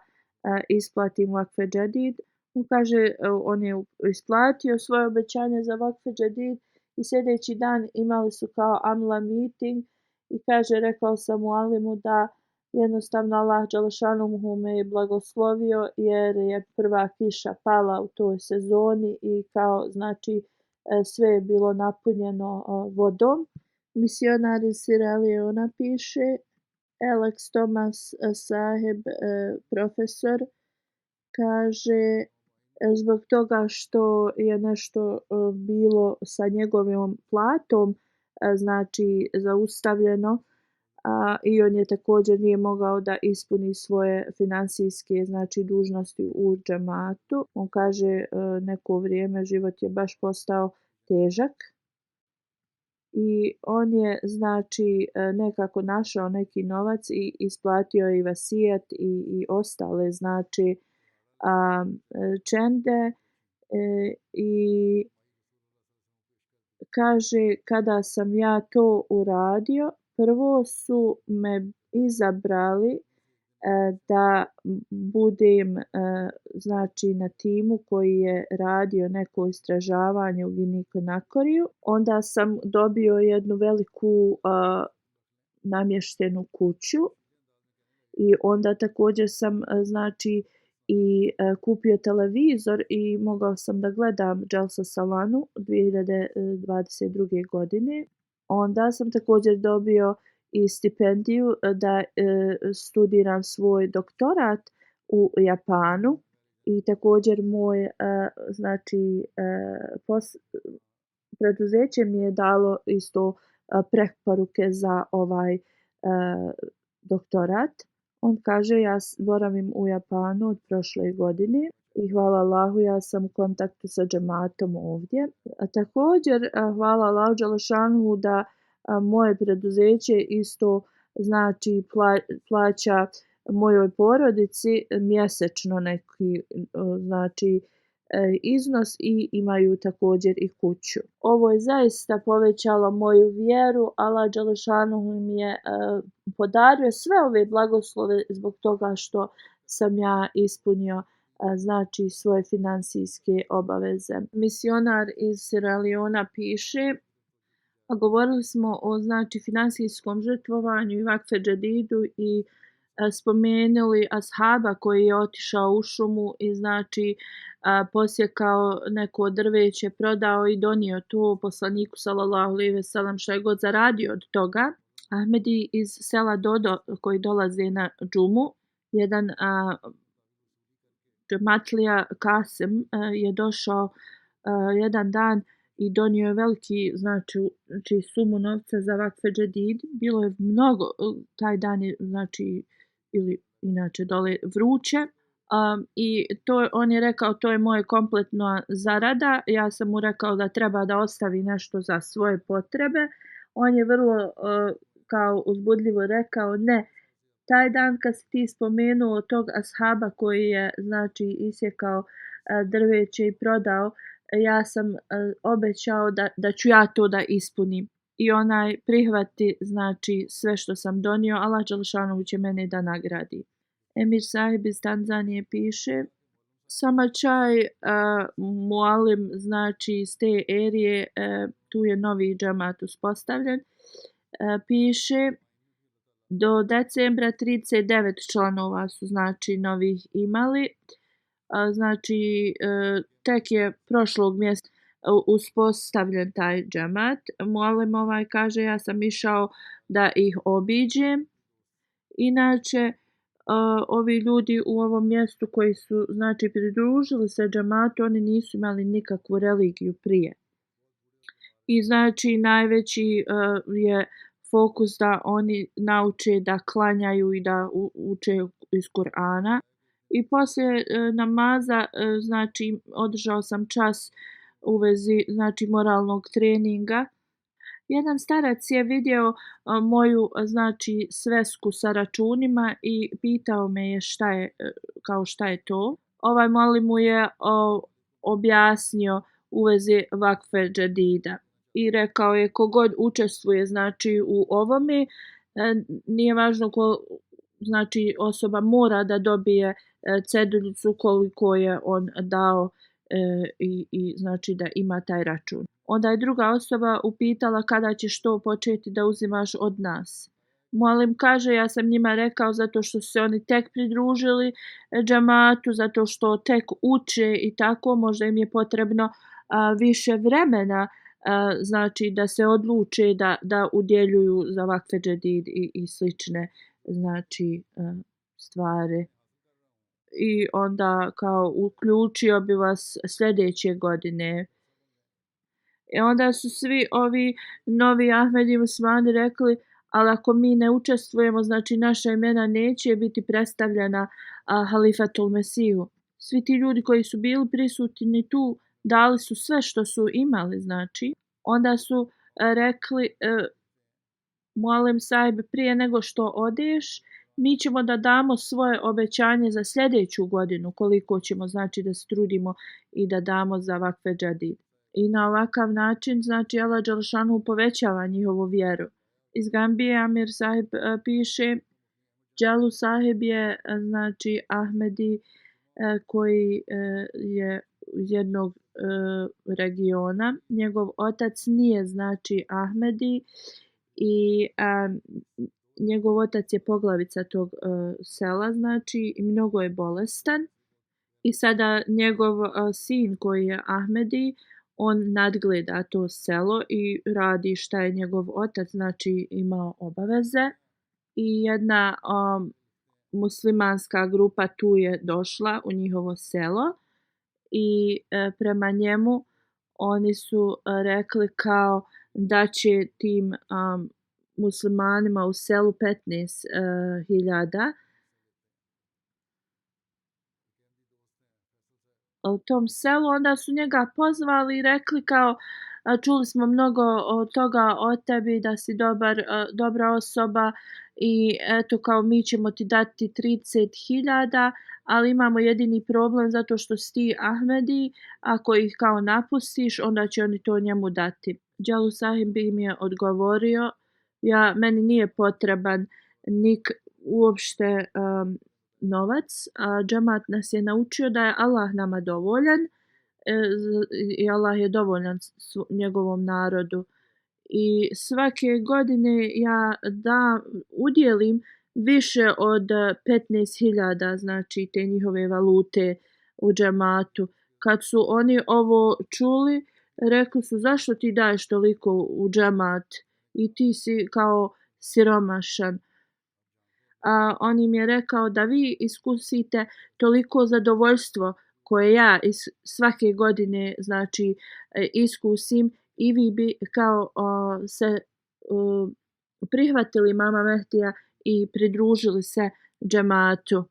isplatim vakfe džedid. On kaže on je isplatio svoje obećanje za vakfe džedid i sljedeći dan imali su kao amla meeting i kaže rekao sam muallimu da jednostavno Allah dželešanuhu me je blagoslovio jer je prva kiša pala u toj sezoni i kao znači sve je bilo napunjeno vodom. Misionar iz Sierra Leona piše Alex Thomas Saheb, profesor, kaže zbog toga što je nešto bilo sa njegovom platom znači zaustavljeno i on je također nije mogao da ispuni svoje finansijske znači dužnosti u džematu. On kaže neko vrijeme život je baš postao težak i on je znači nekako našao neki novac i isplatio i vasijet i ostale znači čende i kaže kada sam ja to uradio, prvo su me izabrali da budem znači na timu koji je radio neko istražavanje u ginekološkiju. Onda sam dobio jednu veliku namještenu kuću i onda također sam znači i kupio televizor i mogao sam da gledam Jalsa Salanu 2022. godine. Onda sam također dobio i stipendiju da studiram svoj doktorat u Japanu i također moj znači preduzeće mi je dalo isto preporuke za ovaj doktorat. On kaže ja boravim u Japanu od prošle godine i hvala Allahu ja sam u kontaktu sa džematom ovdje. Također hvala Allahu dželešanuhu da moje preduzeće isto znači plaća mojoj porodici mjesečno neki znači iznos i imaju također i kuću. Ovo je zaista povećalo moju vjeru. Allah dželešanuhu mi je podario sve ove blagoslove zbog toga što sam ja ispunio znači svoje finansijske obaveze. Misionar iz Sierra Leona piše: a govorili smo o znači finansijskom žrtvovanju i vakfe džedidu i spomenuli ashaba koji je otišao u šumu i znači posjekao neko drveće, prodao i donio to poslaniku sallallahu alejhi ve sellem što je god zaradio od toga. Ahmedi iz sela Dodo koji dolaze na džumu, jedan džematlija Kasem je došao jedan dan i donio je veliki znači sumu novca za vakfe džedid. Bilo je mnogo, taj dan je znači ili inače dole vruće i on je rekao to je moje kompletna zarada. Ja sam mu rekao da treba da ostavi nešto za svoje potrebe. On je vrlo kao uzbudljivo rekao ne, taj dan kad si ti spomenuo tog ashaba koji je znači isjekao drveće i prodao, ja sam obećao da ću ja to da ispunim. I onaj prihvati znači sve što sam donio, Allah dželešanuhu će mene da nagradi. Emir Sahib iz Tanzanije piše: Sama Čaj mualim znači iz te erije, tu je novi džemat uspostavljen, piše do decembra 39 članova su znači novih imali. Znači tek je prošlog mjeseca uspostavljen taj džemat. Mualim kaže ja sam išao da ih obiđem. Inače ovi ljudi u ovom mjestu koji su znači pridružili se džematu, oni nisu imali nikakvu religiju prije. I znači najveći je fokus da oni nauče da klanjaju i da uče iz Kur'ana. I poslije namaza znači održao sam čas u vezi znači moralnog treninga. Jedan starac je vidio moju znači svesku sa računima i pitao me je šta je to. Ovaj mualim mu je objasnio u vezi vakfe džedida i rekao je kogod učestvuje znači u ovome, nije važno ko znači osoba mora da dobije ceduljicu koliko je on dao i znači da ima taj račun. Onda je druga osoba upitala kada ćeš to početi da uzimaš od nas. Mualim kaže ja sam njima rekao zato što se oni tek pridružili džematu, zato što tek uče i tako, možda im je potrebno više vremena znači da se odluče da udjeljuju za vakfe džedid i slične znači stvari. I onda kao uključio bi vas sljedeće godine. I onda su svi ovi novi Ahmedi muslimani rekli ali ako mi ne učestvujemo, znači naša imena neće biti predstavljena Halifatul Mesiju. Svi ti ljudi koji su bili prisutni tu dali su sve što su imali, znači. Onda su rekli, molim sahib, prije nego što odeš, mi ćemo da damo svoje obećanje za sljedeću godinu, koliko ćemo znači da se trudimo i da damo za vakfe džadid. I na ovakav način, znači, Allah dželešanu povećava njihovu vjeru. Iz Gambije Amir sahib piše, Dželu sahib je, znači, Ahmedi koji je iz jednog regiona. Njegov otac nije, znači, Ahmedi i njegov otac je poglavica tog sela, znači, i mnogo je bolestan. I sada njegov sin koji je Ahmedi, on nadgleda to selo i radi šta je njegov otac, znači, imao obaveze. I jedna muslimanska grupa tu je došla u njihovo selo i prema njemu oni su rekli kao da će tim muslimanima u selu 15.000 u tom selu. Onda su njega pozvali i rekli kao čuli smo mnogo od toga o tebi, da si dobra osoba i eto kao mi ćemo ti dati 30.000, ali imamo jedini problem zato što si ti Ahmedi, ako ih kao napustiš, onda će oni to njemu dati. Dželu sahib im je odgovorio, meni nije potreban uopšte novac, džemat nas je naučio da je Allah nama dovoljan i Allah je dovoljan njegovom narodu. I svake godine ja udjelim više od 15.000, znači te njihove valute u džematu. Kad su oni ovo čuli, rekli su zašto ti daješ toliko u džemat i ti si kao siromašan. On im je rekao da vi iskusite toliko zadovoljstvo koje ja svake godine, znači, iskusim i vi bi kao se prihvatili mama Mehdija i pridružili se džematu.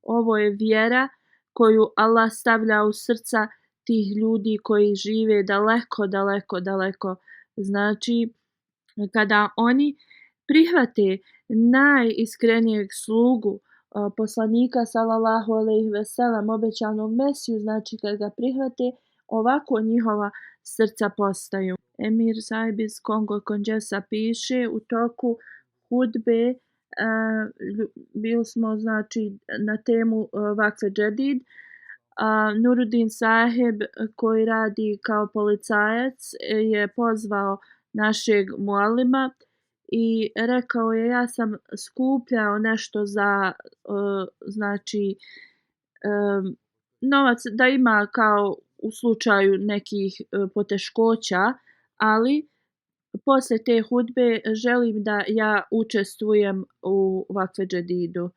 Ovo je vjera koju Allah stavlja u srca tih ljudi koji žive daleko, daleko, daleko. Znači, kada oni prihvate najiskrenijeg slugu poslanika sallallahu alejhi ve sellem, obećanog Mesiju, znači kad ga prihvate, ovako njihova srca postaju. Emir sahib iz Kongo Konđesa piše, u toku hudbe bili smo, znači, na temu vakfe džadid. Nuruddin sahib koji radi kao policajac je pozvao našeg mualima i rekao je ja sam skupljao nešto za znači novac da ima kao u slučaju nekih poteškoća, ali poslije te hudbe želim da ja učestvujem u vakfe džadidu.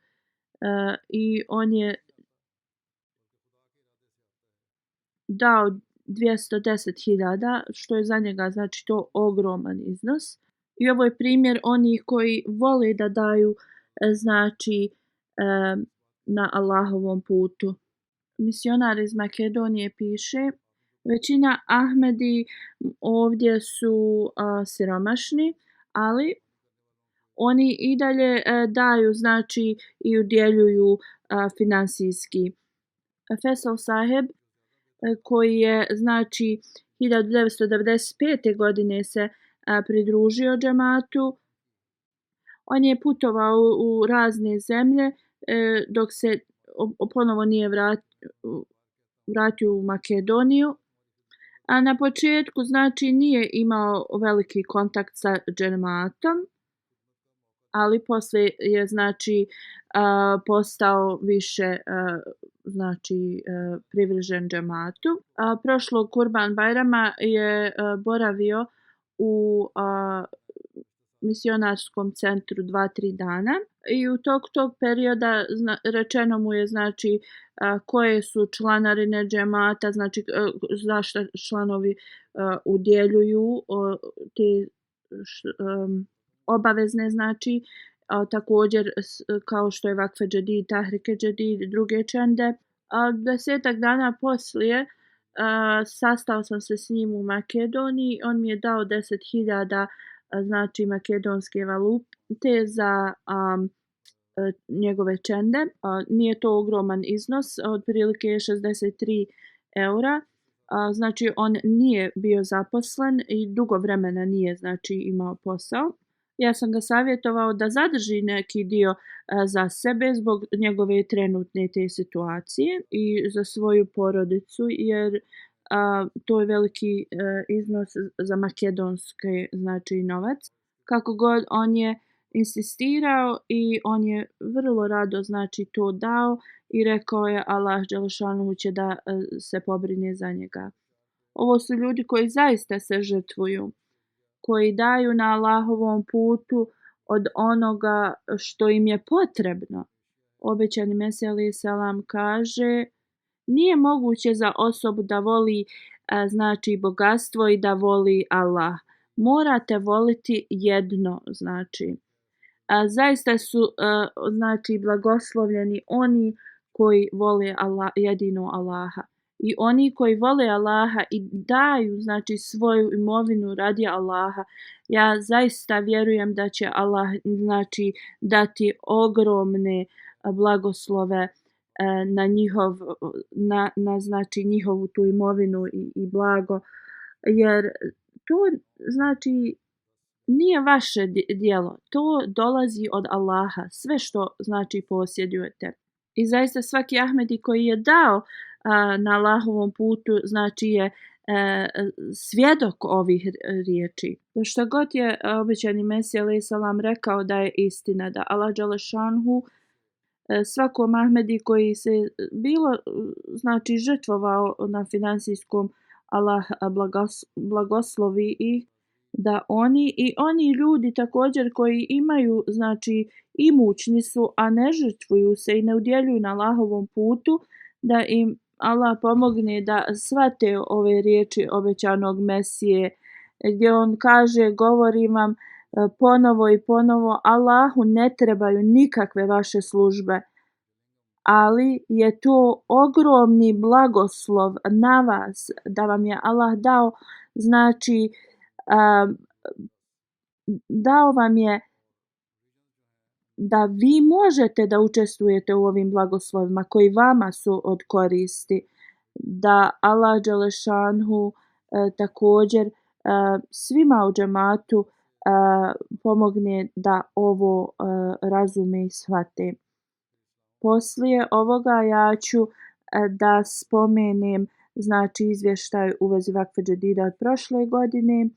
I on je dao 210.000, što je za njega, znači, to ogroman iznos. I ovo je primjer onih koji vole da daju, znači, na Allahovom putu. Misionar iz Makedonije piše, većina Ahmedi ovdje su siromašni, ali oni i dalje daju, znači, i udjeljuju finansijski. Faisal sahib koji je, znači, 1995. godine se pridružio džematu. On je putovao u razne zemlje dok se ponovo nije vratio u Makedoniju. A na početku, znači, nije imao veliki kontakt sa džematom, ali poslije je, znači, postao više, znači, privržen džematu. Prošlog Kurban Bajrama je boravio u misionarskom centru 2-3 dana i u toku tog perioda rečeno mu je, znači, koje su članarine džemata, znači zašto članovi udjeljuju te obavezne, znači također kao što je Vakfe Džedid, Tahrike Džedid, druge čende. 10 dana poslije sastao sam se s njim u Makedoniji, on mi je dao 10.000 znači makedonske valute za njegove čende. Nije to ogroman iznos, otprilike 63 eura. Znači on nije bio zaposlen i dugo vremena nije znači imao posao. Ja sam ga savjetovao da zadrži neki dio za sebe zbog njegove trenutne te situacije i za svoju porodicu, jer to je veliki iznos za makedonski znači novac. Kako god, on je insistirao i on je vrlo rado znači to dao i rekao je Allah dželešanu će da se pobrine za njega. Ovo su ljudi koji zaista se žrtvuju, koji daju na Allahovom putu od onoga što im je potrebno. Obećani Mesija alejhi selam kaže: nije moguće za osobu da voli znači bogatstvo i da voli Allah. Morate voliti jedno, znači. Zaista su znači blagoslovljeni oni koji vole jedino Allaha. I oni koji vole Allaha i daju znači svoju imovinu radi Allaha. Ja zaista vjerujem da će Allah znači dati ogromne blagoslove na znači njihovu tu imovinu i blago, jer to znači nije vaše djelo, to dolazi od Allaha, sve što znači posjedujete. I zaista svaki Ahmedi koji je dao na Allahovom putu znači je svjedok ovih riječi. Da što god je obećani Mesija alejhi selam rekao da je istina, da Allah dželešanhu svakom Ahmedi koji se bilo znači žrtvovao na finansijskom, Allah blagoslovi ih, da oni ljudi također koji imaju znači imućni su, a ne žrtvuju se i ne udjeljuju na Allahovom putu, da im Allah pomogne da shvate ove riječi obećanog Mesije, gdje on kaže: govorim vam ponovo i ponovo, Allahu ne trebaju nikakve vaše službe, ali je to ogromni blagoslov na vas da vam je Allah dao, znači dao vam je da vi možete da učestvujete u ovim blagoslovima koji vama su od koristi, da Allah dželešanhu također svima u džematu pomogne da ovo razume i shvate. Poslije ovoga ja ću da spomenem znači izvještaj u vezi Vakfe Džedida od prošle godine.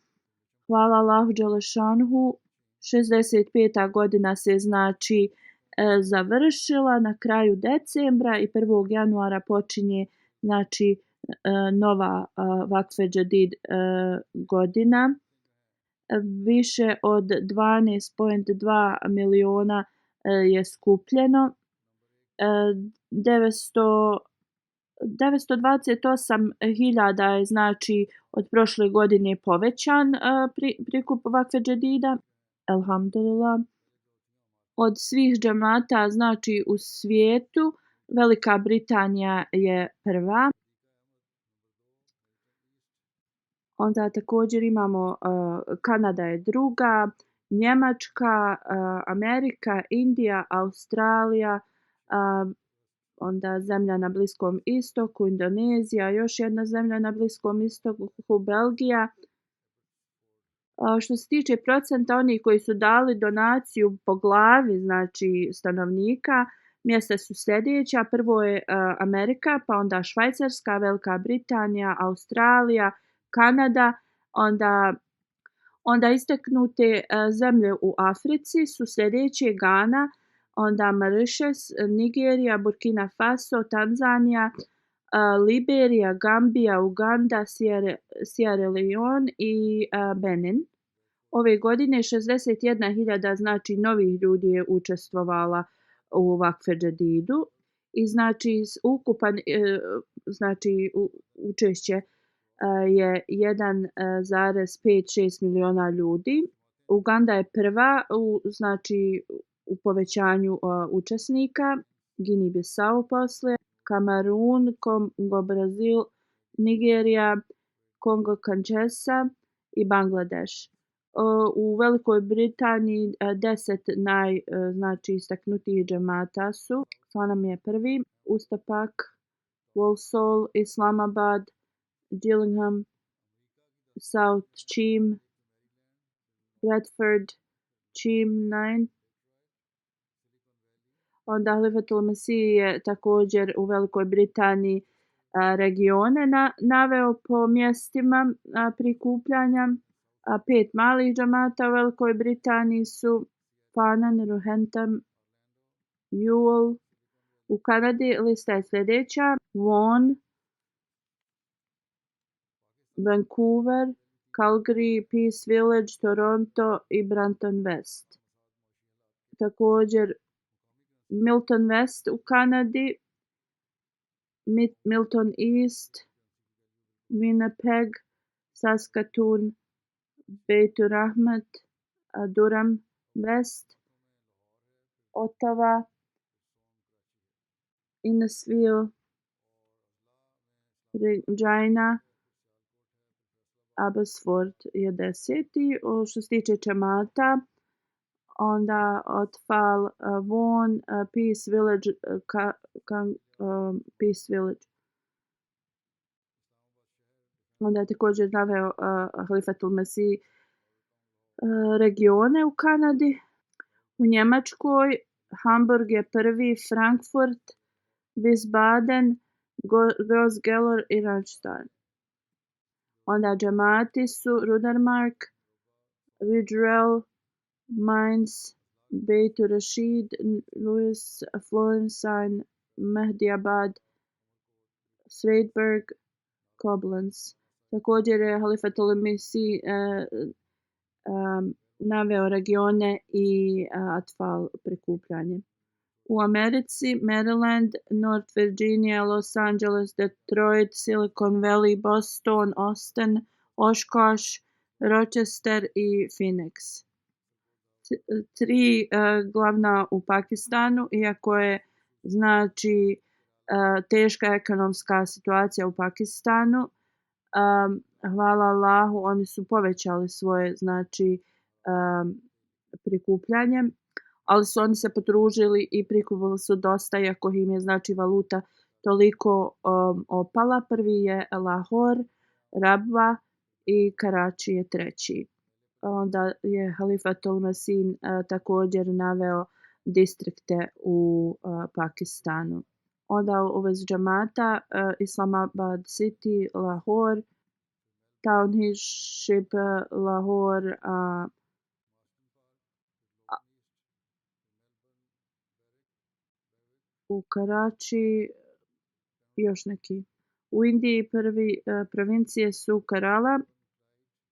Hvala Allahu dželešanhu, 65. godina se znači završila na kraju decembra i 1. januara počinje znači nova Vakfe Džedid godina. Više od 12,2 miliona je skupljeno. 928.000 je znači od prošle godine povećan prikup Vakfe Džedida. Elhamdulillah. Od svih džemata znači u svijetu Velika Britanija je prva. Onda također imamo Kanada je druga, Njemačka, Amerika, Indija, Australija, onda zemlja na Bliskom istoku, Indonezija, još jedna zemlja na Bliskom istoku, Belgija. Što se tiče procenta onih koji su dali donaciju po glavi znači stanovnika, mjesta su sljedeća. Prvo je Amerika, pa onda Švajcarska, Velika Britanija, Australija, Kanada, onda istaknute zemlje u Africi su sljedeće: Gana, onda Mauritius, Nigerija, Burkina Faso, Tanzanija, Liberija, Gambija, Uganda, Sierra Leone i Benin. Ove godine 61.000 znači novih ljudi je učestvovala u Vakfe Džedidu i znači ukupan znači učešće je 1,5-6 miliona ljudi. Uganda je prva znači u povećanju učesnika, Guinea-Bissau poslije, Kamerun, Kongo, Brazil, Nigerija, Kongo Kinshasa i Bangladeš. U Velikoj Britaniji 10 znači istaknutijih džemata su, to nam je prvi, Ustapak, Walsall, Islamabad, Gillingham, South Cheam, Bradford, Cheam 9. Onda Halifatul Mesih je također u Velikoj Britaniji regione naveo po mjestima prikupljanja. 5 malih džamata u Velikoj Britaniji su Panan, Roehampton, Ewell. U Kanadi lista je sljedeća: Vaughan, Vancouver, Calgary, Peace Village, Toronto i Brampton West. Također Milton West u Kanadi, Milton East, Winnipeg, Saskatoon, Beitur Rahmat, Durham West, Ottawa, Innisfil, Regina, Abbotsford je 10. Što se tiče džemata, onda Otfal, Vaughan, Peace Village, Peace Village. Onda je također naveo Halifatul Mesih regione u Kanadi. U Njemačkoj Hamburg je prvi, Frankfurt, Wiesbaden, Groß-Gerlach i Randstein. Onda džemati su Rudermark, Ridgewell, Mainz, Beitur Rashid, Louis, Florenstein, Mehdiabad, Freiburg, Koblenz. Također je Halifatul Mesih naveo regione i atfal prikupljanje. U Americi Maryland, North Virginia, Los Angeles, Detroit, Silicon Valley, Boston, Austin, Oshkosh, Rochester i Phoenix. 3 glavna u Pakistanu, iako je znači teška ekonomska situacija u Pakistanu. Hvala Allahu, oni su povećali svoje znači prikupljanje, ali su oni se potrudili i prikupili su dosta, iako im je znači valuta toliko opala. Prvi je Lahore, Rabwa i Karači je 3. Onda je Halifatul Mesih također naveo distrikte u Pakistanu. Onda u vezi džamata Islamabad City, Lahore, Township, Lahore, u Karači još neki. U Indiji prvi provincije su Kerala,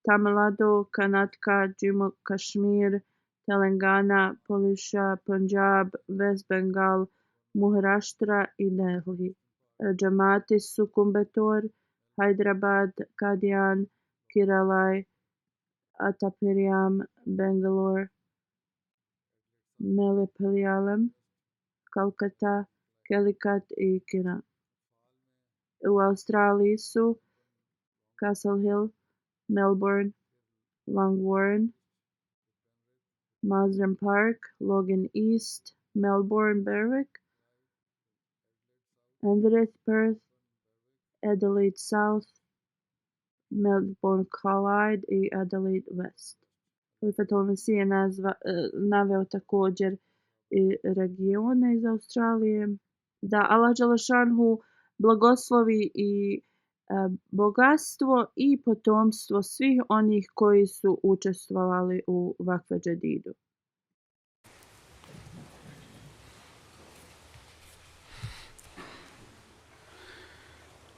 Tamil Nadu, Karnataka, Jammu Kashmir, Telangana, Odisha, Punjab, West Bengal, Maharashtra i Delhi. Džamati su Coimbatore, Hyderabad, Qadian, Kerala, Attapariam, Bangalore, Melepalayam, Kolkata, Calicut i Kiran. U Australiji su Castle Hill, Melbourne, Longwarren, Masdar Park, Logan East, Melbourne, Berwick, Adelaide, Perth, Adelaide South, Melbourne Clyde i Adelaide West. Halifatul Mesih je naveo također i regione iz Australije. Da Allah dželešanhu blagoslovi i bogatstvo i potomstvo svih onih koji su učestvovali u Vakfe Džedidu.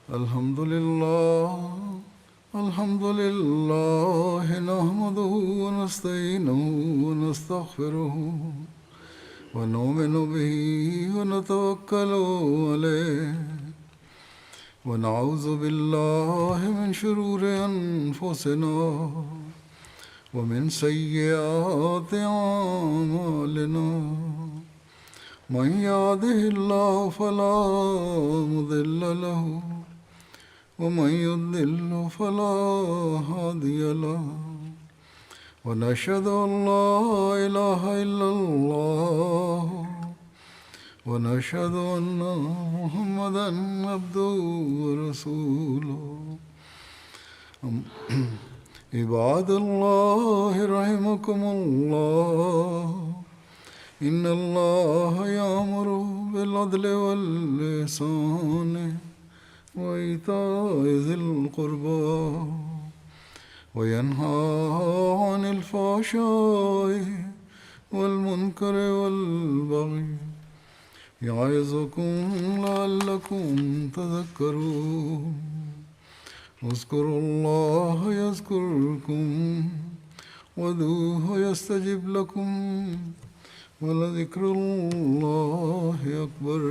Alhamdulillah, nahmaduhu wa nasta'inuhu wa nastaghfiruhu wa nu'minu bihi wa natawakkalu alayhi. ونعوذ بالله من شرور أنفسنا ومن سيئات أعمالنا من يهده الله فلا مضل له ومن يضلل فلا هادي له ونشهد أن لا إله إلا الله ونشهد أن محمدا عبده ورسوله عباد الله رحمكم الله إن الله يأمر بالعدل والإحسان وإيتاء ذي القربى وينهى عن الفحشاء والمنكر والبغي يعظكم لعلكم تذكرون اذكروا الله يذكركم وادعوه يستجب لكم ولذكر الله أكبر